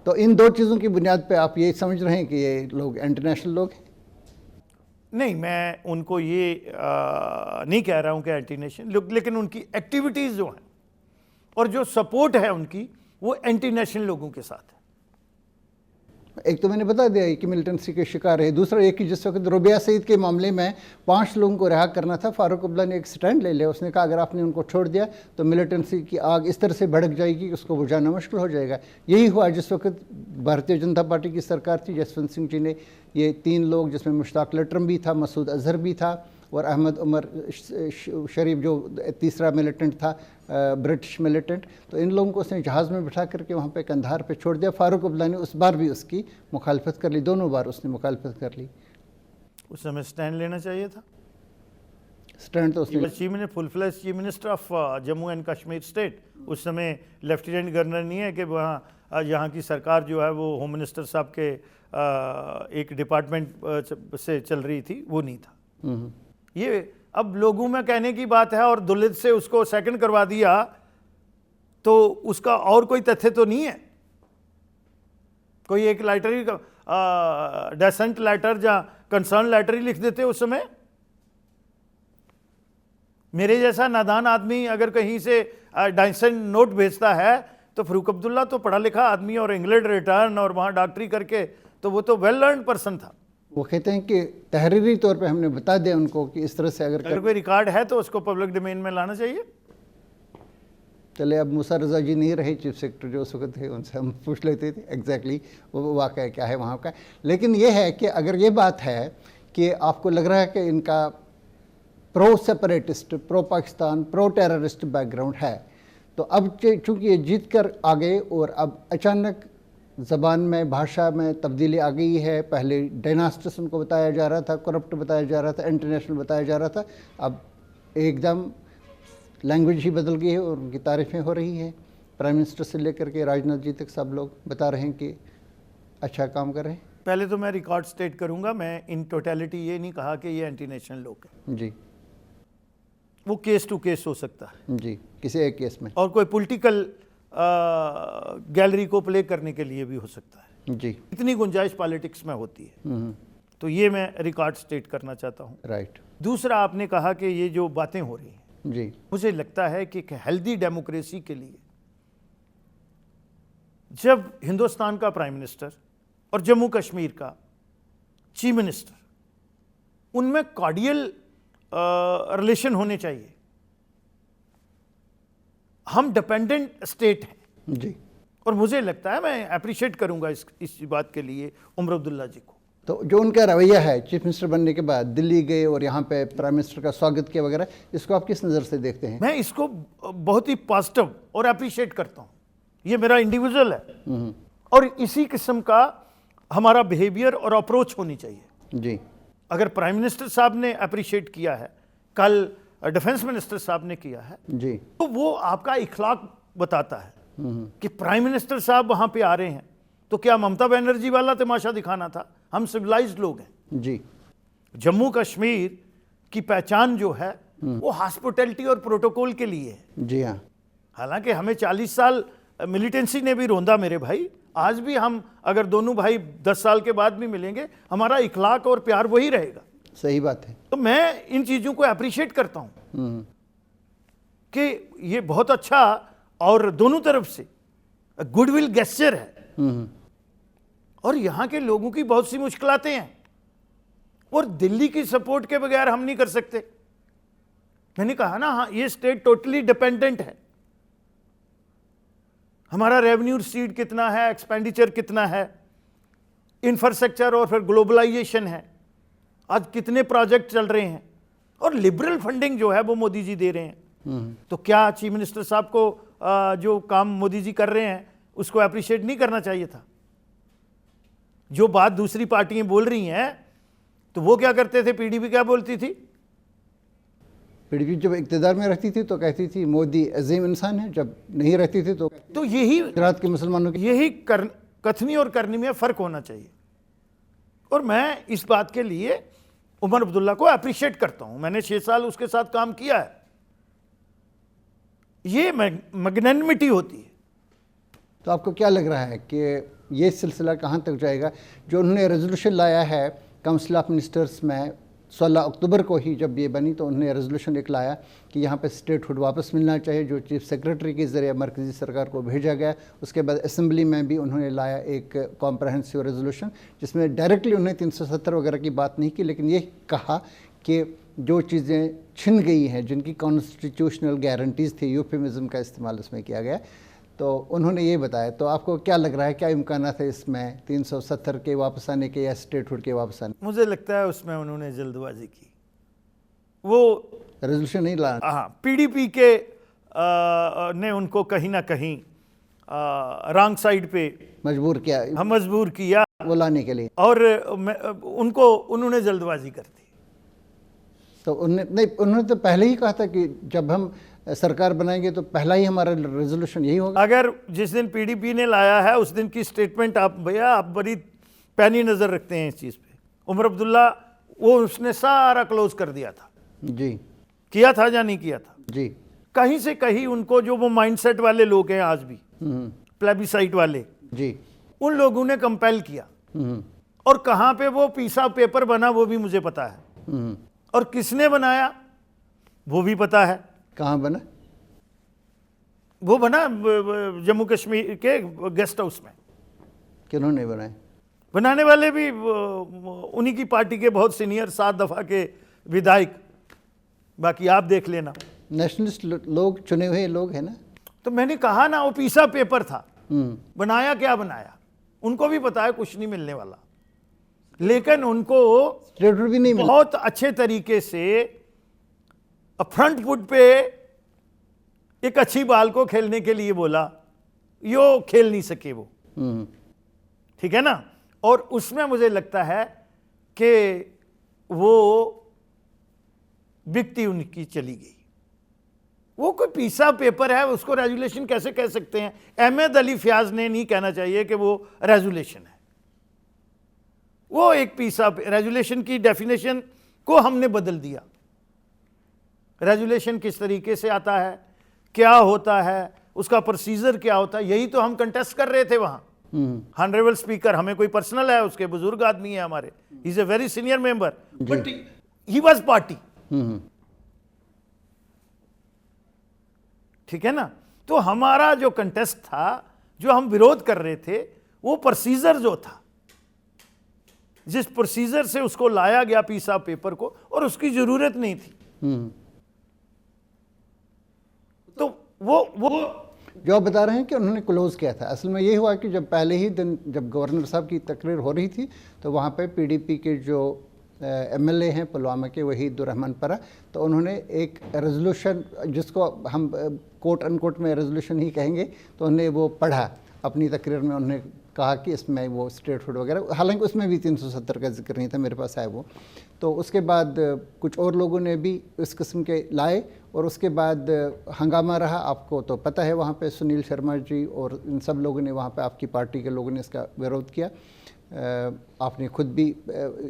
तो इन दो चीज़ों की बुनियाद पे आप ये समझ रहे हैं कि ये लोग इंटरनेशनल लोग हैं? नहीं, मैं उनको ये नहीं कह रहा हूँ कि एंटी नेशन, लेकिन उनकी एक्टिविटीज़ जो हैं और जो सपोर्ट है उनकी, वो एंटी नेशनल लोगों के साथ है। एक तो मैंने बता दिया कि मिलिटेंसी के शिकार है, दूसरा एक कि जिस वक्त रुबिया सईद के मामले में 5 लोगों को रिहा करना था, फारूक अब्दुल्ला ने एक स्टैंड ले लिया। उसने कहा अगर आपने उनको छोड़ दिया तो मिलिटेंसी की आग इस तरह से भड़क जाएगी कि उसको बुझाना मुश्किल हो जाएगा। यही हुआ जिस वक्त भारतीय जनता पार्टी की सरकार थी। जसवंत सिंह जी ने ये 3 लोग, जिसमें मुश्ताक लटरम भी था, मसूद अजहर भी था और अहमद उमर शरीफ जो तीसरा मिलिटेंट था, ब्रिटिश मिलिटेंट, तो इन लोगों को उसने जहाज़ में बिठा करके वहाँ पे कंधार पे छोड़ दिया। फारूक अब्दुल्ला ने उस बार भी उसकी मुखालफत कर ली, दोनों बार उसने मुखालफत कर ली। उस समय स्टैंड लेना चाहिए था। स्टैंड तो उसने chief minister, full fledge chief minister of Jammu and Kashmir state, उस समय लेफ्टिनेंट गवर्नर नहीं है कि वहाँ यहाँ की सरकार जो है वो होम मिनिस्टर साहब के एक डिपार्टमेंट से चल रही थी, वो नहीं था। ये अब लोगों में कहने की बात है और दुलित से उसको सेकंड करवा दिया तो उसका और कोई तथ्य तो नहीं है। कोई एक लेटर ही डेसेंट लेटर या कंसर्न लेटर ही लिख देते उस समय। मेरे जैसा नादान आदमी अगर कहीं से डेसेंट नोट भेजता है तो फरूक अब्दुल्ला तो पढ़ा लिखा आदमी और इंग्लैंड रिटर्न और वहाँ डॉक्टरी करके, तो वो तो वेल लर्न पर्सन था। वो कहते हैं कि तहरीरी तौर पे हमने बता दिया उनको कि इस तरह से अगर कोई रिकॉर्ड है तो उसको पब्लिक डोमेन में लाना चाहिए। चले, अब मूसा रजा जी नहीं रहे चीफ सेक्रेटरी जो उस वक्त थे, उनसे हम पूछ लेते थे एग्जैक्टली वो वाक़या क्या है वहाँ का। लेकिन ये है कि अगर ये बात है कि आपको लग रहा है कि इनका pro separatist, pro Pakistan, pro terrorist background है, तो अब चूँकि ये जीत कर आ गए और अब अचानक ज़बान में, भाषा में तब्दीली आ गई है। पहले डायनास्टस उनको बताया जा रहा था, करप्ट बताया जा रहा था, इंटरनेशनल बताया जा रहा था, अब एकदम लैंग्वेज ही बदल गई है और उनकी तारीफ़ें हो रही हैं। प्राइम मिनिस्टर से लेकर के राजनाथ जी तक सब लोग बता रहे हैं कि अच्छा काम कर रहे हैं। पहले तो मैं रिकॉर्ड स्टेट करूंगा, मैं इन टोटलिटी ये नहीं कहा कि ये एंटी नेशनल लोग हैं जी, वो केस टू केस हो सकता है जी, किसी एक केस में, और कोई पॉलिटिकल गैलरी को प्ले करने के लिए भी हो सकता है जी, इतनी गुंजाइश पॉलिटिक्स में होती है। तो ये मैं रिकॉर्ड स्टेट करना चाहता हूँ। राइट। दूसरा, आपने कहा कि ये जो बातें हो रही हैं, जी, मुझे लगता है कि एक हेल्दी डेमोक्रेसी के लिए जब हिंदुस्तान का प्राइम मिनिस्टर और जम्मू कश्मीर का चीफ मिनिस्टर उनमें कॉर्डियल रिलेशन होने चाहिए। हम डिपेंडेंट स्टेट हैं जी। और मुझे लगता है, मैं अप्रिशिएट करूंगा इस बात के लिए उमर अब्दुल्ला जी को। तो जो उनका रवैया है चीफ मिनिस्टर बनने के बाद, दिल्ली गए और यहाँ पे प्राइम मिनिस्टर का स्वागत किया वगैरह, इसको आप किस नज़र से देखते हैं? मैं इसको बहुत ही पॉजिटिव और अप्रिशिएट करता हूँ। ये मेरा इंडिविजुअल है और इसी किस्म का हमारा बिहेवियर और अप्रोच होनी चाहिए। जी, अगर प्राइम मिनिस्टर साहब ने अप्रिशिएट किया है, कल डिफेंस मिनिस्टर साहब ने किया है, जी, तो वो आपका इखलाक बताता है कि प्राइम मिनिस्टर साहब वहां पे आ रहे हैं। तो क्या ममता बनर्जी वाला तमाशा दिखाना था? हम सिविलाइज्ड लोग हैं। जी, जम्मू कश्मीर की पहचान जो है वो हॉस्पिटैलिटी और प्रोटोकॉल के लिए है। जी हाँ, हालांकि हमें 40 साल मिलिटेंसी ने भी रोंदा मेरे भाई, आज भी हम अगर दोनों भाई 10 साल के बाद भी मिलेंगे, हमारा इखलाक और प्यार वही रहेगा। सही बात है। तो मैं इन चीज़ों को अप्रिशिएट करता हूं कि ये बहुत अच्छा और दोनों तरफ से गुडविल गेस्चर है। और यहाँ के लोगों की बहुत सी मुश्किलातें हैं और दिल्ली की सपोर्ट के बगैर हम नहीं कर सकते। मैंने कहा ना, हाँ, ये स्टेट टोटली डिपेंडेंट है हमारा रेवेन्यू रिसीट कितना है, एक्सपेंडिचर कितना है, इंफ्रास्ट्रक्चर और फिर ग्लोबलाइजेशन है, आज कितने प्रोजेक्ट चल रहे हैं, और लिबरल फंडिंग जो है वो मोदी जी दे रहे हैं। तो क्या चीफ मिनिस्टर साहब को जो काम मोदी जी कर रहे हैं उसको अप्रिशिएट नहीं करना चाहिए था? जो बात दूसरी पार्टियां बोल रही हैं तो वो क्या करते थे, पीडीपी क्या बोलती थी? पीडीपी जब इक़्तिदार में रहती थी तो कहती थी मोदी अजीम इंसान है, जब नहीं रहती थी तो यही गुजरात के मुसलमानों की यही कथनी और करनी में फ़र्क होना चाहिए। और मैं इस बात के लिए उमर अब्दुल्ला को अप्रिशिएट करता हूं, मैंने 6 साल उसके साथ काम किया है। ये मैग्नेनिमिटी होती है। तो आपको क्या लग रहा है कि ये सिलसिला कहाँ तक जाएगा? जो उन्होंने रेजोल्यूशन लाया है काउंसिल ऑफ मिनिस्टर्स में 16 अक्टूबर को ही जब ये बनी, तो उन्होंने रेजोल्यूशन एक लाया कि यहाँ पे स्टेटहुड वापस मिलना चाहिए, जो चीफ सेक्रेटरी के ज़रिए मरकज़ी सरकार को भेजा गया। उसके बाद असेंबली में भी उन्होंने लाया एक कॉम्प्रहेंसिव रेजोल्यूशन, जिसमें डायरेक्टली उन्होंने 370 वगैरह की बात नहीं की, लेकिन ये कहा कि जो चीज़ें छिन गई हैं, जिनकी कॉन्स्टिट्यूशनल गारंटीज़ थी, यूफेमिज्म का इस्तेमाल इसमें किया गया, तो उन्होंने ये बताया। तो आपको क्या लग रहा है, क्या इम्कान है इसमें 370 के वापस आने के या स्टेटहुड के वापस आने? मुझे लगता है उसमें उन्होंने जल्दबाजी की, वो रेजोल्यूशन नहीं लाना। हाँ, पीडीपी के ने उनको कहीं ना कहीं रॉन्ग साइड पे मजबूर किया वो लाने के लिए, और उन्होंने जल्दबाजी कर दी। तो उन्होंने तो पहले ही कहा था कि जब हम सरकार बनाएंगे तो पहला ही हमारा रेजोल्यूशन यही होगा। अगर जिस दिन पीडीपी ने लाया है उस दिन की स्टेटमेंट आप बड़ी पैनी नज़र रखते हैं इस चीज़ पे। उमर अब्दुल्ला वो उसने सारा क्लोज कर दिया था जी, किया था या नहीं किया था जी। कहीं से कहीं उनको जो वो माइंडसेट वाले लोग हैं आज भी प्लेबिसाइट वाले जी, उन लोगों ने कंपेल किया। और कहाँ पे वो पीस ऑफ पेपर बना वो भी मुझे पता है, और किसने बनाया वो भी पता है। कहाँ बना? वो बना जम्मू कश्मीर के गेस्ट हाउस में। किन्होंने बनाए? बनाने वाले भी उन्हीं की पार्टी के बहुत सीनियर 7 दफा के विधायक, बाकी आप देख लेना। नेशनलिस्ट लोग, चुने हुए लोग हैं ना। तो मैंने कहा ना, वो पीसा पेपर था, बनाया क्या बनाया, उनको भी पता है कुछ नहीं मिलने वाला, लेकिन उनको भी नहीं बहुत अच्छे तरीके से फ्रंट फुट पे एक अच्छी बाल को खेलने के लिए बोला, यो खेल नहीं सके वो, ठीक है ना। और उसमें मुझे लगता है कि वो बिकती उनकी चली गई। वो कोई पीसा पेपर है, उसको रेजुलेशन कैसे कह सकते हैं? अहमद अली फयाज ने नहीं कहना चाहिए कि वो रेजुलेशन है। वो एक पीसा, रेजुलेशन की डेफिनेशन को हमने बदल दिया। रेजुलेशन किस तरीके से आता है, क्या होता है, उसका प्रोसीजर क्या होता है, यही तो हम कंटेस्ट कर रहे थे वहां। ऑनरेबल स्पीकर, हमें कोई पर्सनल है उसके, बुजुर्ग आदमी है हमारे, he is a very senior member, but he was party, ठीक है ना। तो हमारा जो कंटेस्ट था, जो हम विरोध कर रहे थे, वो प्रोसीजर जो था, जिस प्रोसीजर से उसको लाया गया पीस ऑफ पेपर को, और उसकी जरूरत नहीं थी। तो वो जो आप बता रहे हैं कि उन्होंने क्लोज किया था, असल में ये हुआ कि जब पहले ही दिन जब गवर्नर साहब की तकरीर हो रही थी, तो वहाँ पे पीडीपी के जो एमएलए हैं पुलवामा के, वहीदुर रहमान परा, तो उन्होंने एक रेजोल्यूशन, जिसको हम कोट अनकोट में रेजोल्यूशन ही कहेंगे, तो उन्होंने वो पढ़ा अपनी तकरीर में। उन्होंने कहा कि इसमें वो स्टेटहुड वगैरह, हालांकि उसमें भी 370 का जिक्र नहीं था, मेरे पास है वो। तो उसके बाद कुछ और लोगों ने भी इस किस्म के लाए, और उसके बाद हंगामा रहा। आपको तो पता है, वहाँ पे सुनील शर्मा जी और इन सब लोगों ने, वहाँ पे आपकी पार्टी के लोगों ने इसका विरोध किया। आपने खुद भी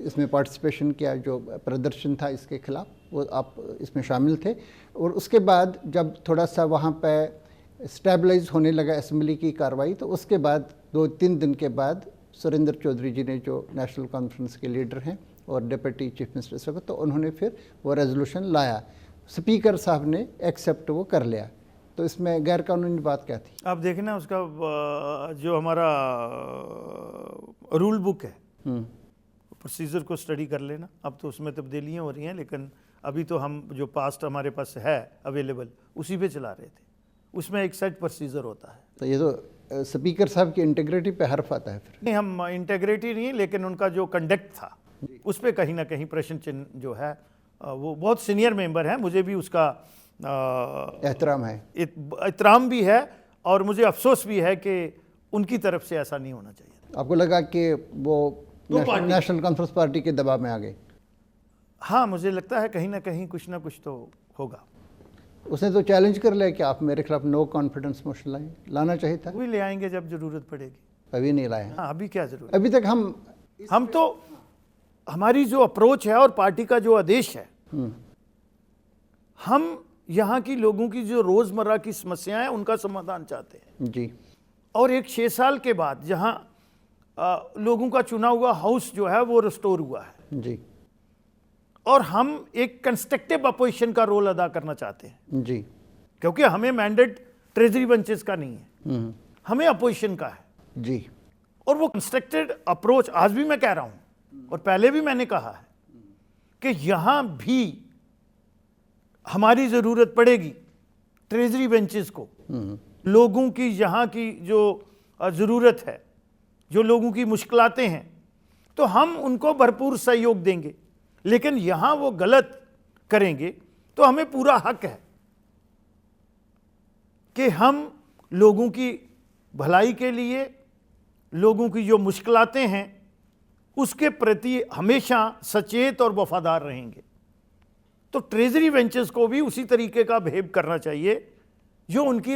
इसमें पार्टिसिपेशन किया, जो प्रदर्शन था इसके खिलाफ, वो आप इसमें शामिल थे। और उसके बाद जब थोड़ा सा वहाँ पे स्टेबलाइज होने लगा असेंबली की कार्रवाई, तो उसके बाद 2-3 दिन के बाद सुरेंद्र चौधरी जी ने, जो नेशनल कॉन्फ्रेंस के लीडर हैं और डिप्टी चीफ मिनिस्टर, तो उन्होंने फिर वो रेजोल्यूशन लाया। स्पीकर साहब ने एक्सेप्ट वो कर लिया। तो इसमें गैर कानूनी बात क्या थी? आप देखना उसका जो हमारा रूल बुक है, प्रोसीजर को स्टडी कर लेना। अब तो उसमें तब्दीलियाँ हो रही हैं, लेकिन अभी तो हम जो पास्ट हमारे पास है अवेलेबल, उसी पे चला रहे थे। उसमें एक सेट प्रोसीजर होता है। तो ये तो स्पीकर साहब की इंटीग्रिटी पे हर्फ आता है फिर। नहीं, हम इंटेग्रिटी नहीं, लेकिन उनका जो कंडक्ट था उस पर कहीं ना कहीं प्रश्न चिन्ह जो है, वो बहुत सीनियर मेंबर हैं, मुझे भी उसका एहतराम है, एहतराम भी है और मुझे अफसोस भी है कि उनकी तरफ से ऐसा नहीं होना चाहिए। आपको लगा कि वो नेशनल कॉन्फ्रेंस पार्टी के दबाव में आ गए? हाँ, मुझे लगता है कहीं ना कुछ तो होगा। उसने तो चैलेंज कर लिया कि आप मेरे खिलाफ नो कॉन्फिडेंस मोशन लाएं, लाना चाहिए था। वही ले आएंगे जब जरूरत पड़ेगी। अभी नहीं लाए हैं। हाँ, अभी क्या जरूरत। अभी तक हम तो हमारी जो अप्रोच है और पार्टी का जो आदेश है, हम यहाँ की लोगों की जो रोजमर्रा की समस्याएं हैं उनका समाधान चाहते हैं जी। और एक 6 साल के बाद जहाँ लोगों का चुना हुआ हाउस जो है वो रिस्टोर हुआ है जी और हम एक कंस्ट्रक्टिव अपोजिशन का रोल अदा करना चाहते हैं जी। क्योंकि हमें मैंडेट ट्रेजरी बेंचेस का नहीं है, हमें अपोजिशन का है जी। और वो कंस्ट्रक्टेड अप्रोच आज भी मैं कह रहा हूं और पहले भी मैंने कहा है कि यहां भी हमारी जरूरत पड़ेगी ट्रेजरी बेंचेस को। लोगों की यहाँ की जो जरूरत है, जो लोगों की मुश्किलातें हैं, तो हम उनको भरपूर सहयोग देंगे, लेकिन यहां वो गलत करेंगे तो हमें पूरा हक है कि हम लोगों की भलाई के लिए, लोगों की जो मुश्किलातें हैं उसके प्रति हमेशा सचेत और वफादार रहेंगे। तो ट्रेजरी बेंचेस को भी उसी तरीके का बिहेव करना चाहिए जो उनकी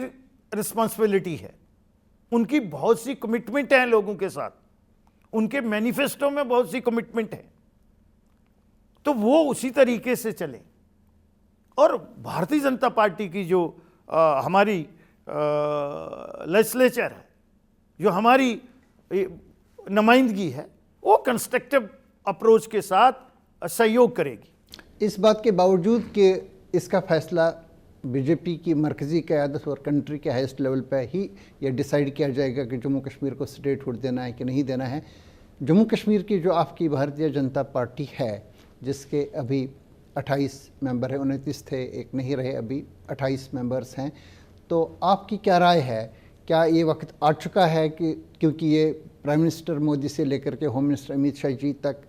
रिस्पॉन्सिबिलिटी है। उनकी बहुत सी कमिटमेंट है लोगों के साथ, उनके मैनिफेस्टो में बहुत सी कमिटमेंट है, तो वो उसी तरीके से चले। और भारतीय जनता पार्टी की जो हमारी लेजिस्लेचर है, जो हमारी नुमाइंदगी है, वो कंस्ट्रक्टिव अप्रोच के साथ सहयोग करेगी। इस बात के बावजूद कि इसका फैसला बीजेपी की मरकज़ी क़यादत और कंट्री के हाईएस्ट लेवल पर ही यह डिसाइड किया जाएगा कि जम्मू कश्मीर को स्टेटहुड देना है कि नहीं देना है। जम्मू कश्मीर की जो आपकी भारतीय जनता पार्टी है, जिसके अभी 28 मेंबर हैं, 29 थे, एक नहीं रहे, अभी 28 मेंबर्स हैं, तो आपकी क्या राय है? क्या ये वक्त आ चुका है कि क्योंकि ये प्राइम मिनिस्टर मोदी से लेकर के होम मिनिस्टर अमित शाह जी तक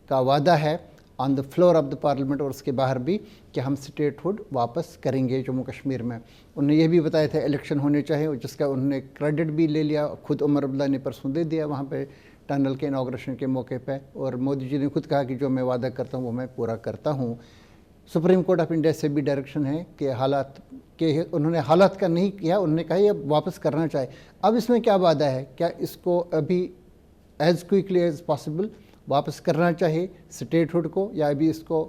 का वादा है on the floor of the parliament और उसके बाहर भी कि हम स्टेटहुड वापस करेंगे जम्मू कश्मीर में। उन्होंने ये भी बताया था इलेक्शन होने चाहिए, जिसका उन्होंने क्रेडिट भी ले लिया, खुद उमर अब्दुल्ला ने परसों दे दिया वहाँ पे टनल के इनाग्रेशन के मौके पे, और मोदी जी ने खुद कहा कि जो मैं वादा करता हूँ वो मैं पूरा करता हूँ। सुप्रीम कोर्ट ऑफ इंडिया से भी डायरेक्शन है कि हालात के, उन्होंने हालात का नहीं किया, उन्होंने कहा ये वापस करना चाहे। अब इसमें क्या वादा है? क्या इसको अभी एज क्विकली एज पॉसिबल वापस करना चाहिए स्टेटहुड को, या अभी इसको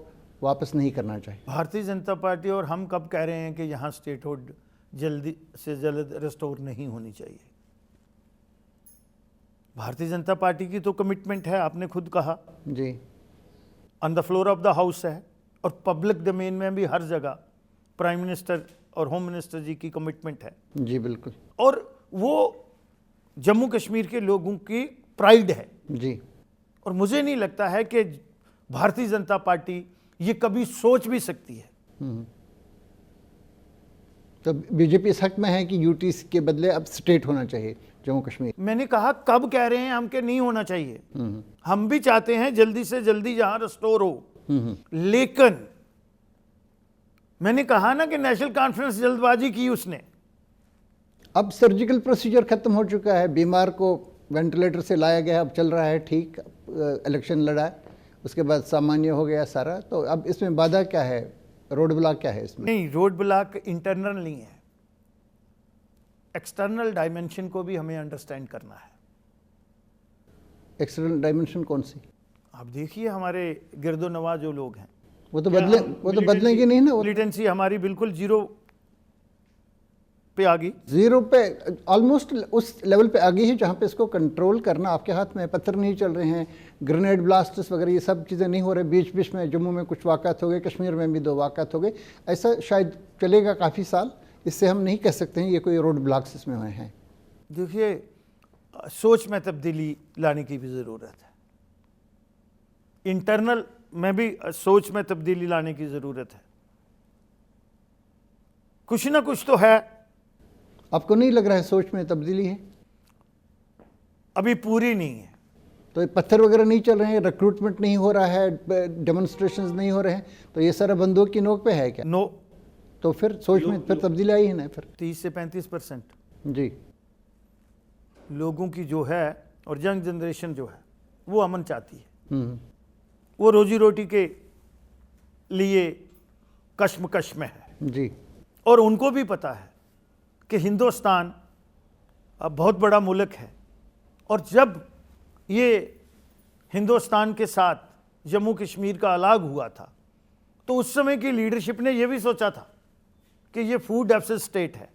वापस नहीं करना चाहिए? भारतीय जनता पार्टी और हम कब कह रहे हैं कि यहाँ स्टेटहुड जल्दी से जल्द रिस्टोर नहीं होनी चाहिए? भारतीय जनता पार्टी की तो कमिटमेंट है, आपने खुद कहा जी, on the floor of the house है, और पब्लिक डोमेन में भी हर जगह प्राइम मिनिस्टर और होम मिनिस्टर जी की कमिटमेंट है। जी बिल्कुल। और वो जम्मू कश्मीर के लोगों की प्राइड है जी। और मुझे नहीं लगता है कि भारतीय जनता पार्टी ये कभी सोच भी सकती है। तो बीजेपी इस हक में है कि यूटी के बदले अब स्टेट होना चाहिए जम्मू कश्मीर? मैंने कहा कब कह रहे हैं हम कि नहीं होना चाहिए, हम भी चाहते हैं जल्दी से जल्दी जहां रिस्टोर हो, लेकिन मैंने कहा ना कि नेशनल कॉन्फ्रेंस जल्दबाजी की उसने। अब सर्जिकल प्रोसीजर खत्म हो चुका है, बीमार को वेंटिलेटर से लाया गया, अब चल रहा है ठीक, इलेक्शन लड़ा, उसके बाद सामान्य हो गया सारा। तो अब इसमें बाधा क्या है, रोड ब्लॉक क्या है इसमें? नहीं, रोड ब्लॉक इंटरनल नहीं है, एक्सटर्नल डायमेंशन को भी हमें अंडरस्टैंड करना है। एक्सटर्नल डायमेंशन कौन सी? आप देखिए हमारे गिरदो नवा जो लोग हैं, वो तो बदलेंगे नहीं ना। मिलिटेंसी हमारी बिल्कुल जीरो पे आ गई, जीरो पे ऑलमोस्ट उस लेवल पे आ गई है जहाँ पे इसको कंट्रोल करना आपके हाथ में। पत्थर नहीं चल रहे हैं, ग्रेनेड ब्लास्ट्स वगैरह ये सब चीज़ें नहीं हो रहे। बीच बीच में जम्मू में कुछ वाक़ात हो गए, कश्मीर में भी 2 वाक़ात हो गए। ऐसा शायद चलेगा काफ़ी साल, इससे हम नहीं कह सकते हैं ये कोई रोड ब्लॉक्स इसमें हुए हैं। देखिए सोच में तब्दीली लाने की भी ज़रूरत है, इंटरनल में भी सोच में तब्दीली लाने की ज़रूरत है। कुछ ना कुछ तो है आपको नहीं लग रहा है सोच में तब्दीली है? अभी पूरी नहीं है। तो ये पत्थर वगैरह नहीं चल रहे हैं, रिक्रूटमेंट नहीं हो रहा है, डेमोन्स्ट्रेशंस नहीं हो रहे हैं, तो ये सारा बंदूक की नोक पे है क्या? नो। तो फिर सोच में फिर तब्दीली आई है ना? फिर 30 से 35% जी लोगों की जो है और यंग जनरेशन जो है वो अमन चाहती है। हम्म, वो रोजी रोटी के लिए कश्मकश में है। जी और उनको भी पता है कि हिंदुस्तान अब बहुत बड़ा मुल्क है, और जब ये हिंदुस्तान के साथ जम्मू कश्मीर का अलग हुआ था तो उस समय की लीडरशिप ने यह भी सोचा था कि ये फूड डेफिसिट स्टेट है,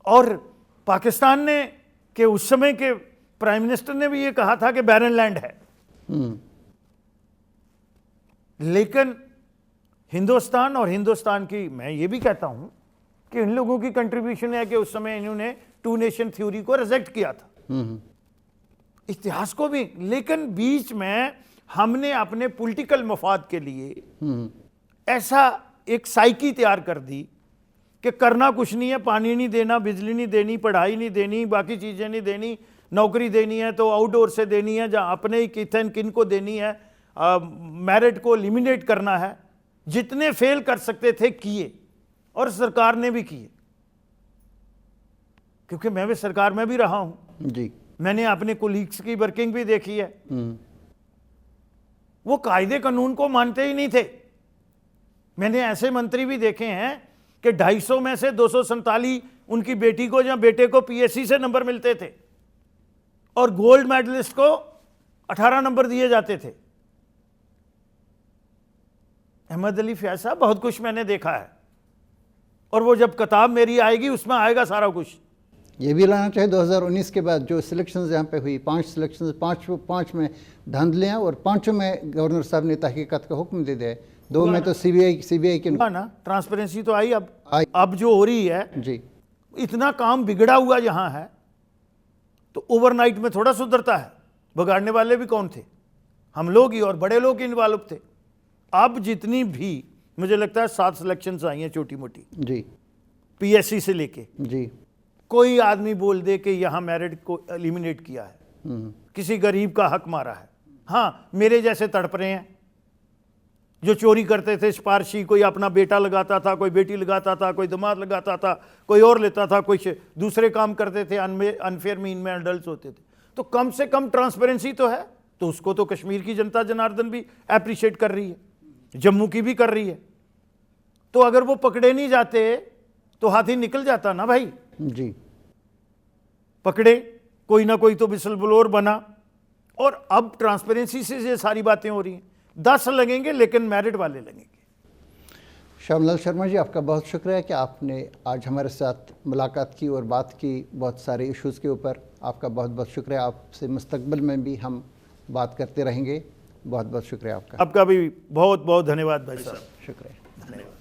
और पाकिस्तान ने के उस समय के प्राइम मिनिस्टर ने भी ये कहा था कि बैरन लैंड है। हम्म, लेकिन हिंदुस्तान और हिंदुस्तान की, मैं ये भी कहता हूं कि इन लोगों की कंट्रीब्यूशन है कि उस समय इन्होंने 2 नेशन थ्योरी को रिजेक्ट किया था, इतिहास को भी। लेकिन बीच में हमने अपने पॉलिटिकल मफाद के लिए ऐसा एक साइकी तैयार कर दी कि करना कुछ नहीं है, पानी नहीं देना, बिजली नहीं देनी, पढ़ाई नहीं देनी, बाकी चीजें नहीं देनी, नौकरी देनी है तो आउटडोर से देनी है, जहां अपने ही किन को देनी है, मैरिट को एलिमिनेट करना है। जितने फेल कर सकते थे किए, और सरकार ने भी किए, क्योंकि मैं भी सरकार में भी रहा हूं जी मैंने अपने कोलीग्स की वर्किंग भी देखी है। वो कायदे कानून को मानते ही नहीं थे। मैंने ऐसे मंत्री भी देखे हैं कि 250 में से 247 उनकी बेटी को या बेटे को पीएससी से नंबर मिलते थे, और गोल्ड मेडलिस्ट को 18 नंबर दिए जाते थे। अहमद अली फैज साहब, बहुत कुछ मैंने देखा है, और वो जब किताब मेरी आएगी उसमें आएगा सारा कुछ। ये भी लाना चाहिए 2019 के बाद जो सिलेक्शंस यहाँ पे हुई, 5 सिलेक्शंस, 5 में धांधलियाँ, और 5 में गवर्नर साहब ने तहकीकात का हुक्म दे दिया है, 2 में तो सीबीआई के ना ट्रांसपेरेंसी तो आई। आई। अब जो हो रही है जी, इतना काम बिगड़ा हुआ यहाँ है, तो ओवरनाइट में थोड़ा सुधरता है। बिगाड़ने वाले भी कौन थे? हम लोग ही, और बड़े लोग इन्वॉल्व थे। अब जितनी भी मुझे लगता है 7 सिलेक्शंस आई हैं छोटी मोटी, जी पीएससी से लेके, जी कोई आदमी बोल दे कि यहाँ मेरिट को एलिमिनेट किया है, किसी गरीब का हक मारा है। हाँ, मेरे जैसे तड़प रहे हैं जो चोरी करते थे, सिफारशी, कोई अपना बेटा लगाता था, कोई बेटी लगाता था, कोई दामाद लगाता था, कोई और लेता था, कोई दूसरे काम करते थे, अनफेयर मीन में अडल्ट होते थे। तो कम से कम ट्रांसपेरेंसी तो है, तो उसको तो कश्मीर की जनता जनार्दन भी एप्रिशिएट कर रही है, जम्मू की भी कर रही है। तो अगर वो पकड़े नहीं जाते तो हाथी निकल जाता ना भाई। जी, पकड़े, कोई ना कोई तो विसल ब्लोअर बना, और अब ट्रांसपेरेंसी से ये सारी बातें हो रही हैं। 10 लगेंगे लेकिन मेरिट वाले लगेंगे। श्यामलाल शर्मा जी, आपका बहुत शुक्रिया कि आपने आज हमारे साथ मुलाकात की और बात की बहुत सारे इश्यूज़ के ऊपर। आपका बहुत बहुत शुक्रिया। आपसे मुस्तकबिल में भी हम बात करते रहेंगे। बहुत बहुत शुक्रिया आपका। आपका भी बहुत बहुत धन्यवाद भाई साहब। शुक्रिया। धन्यवाद।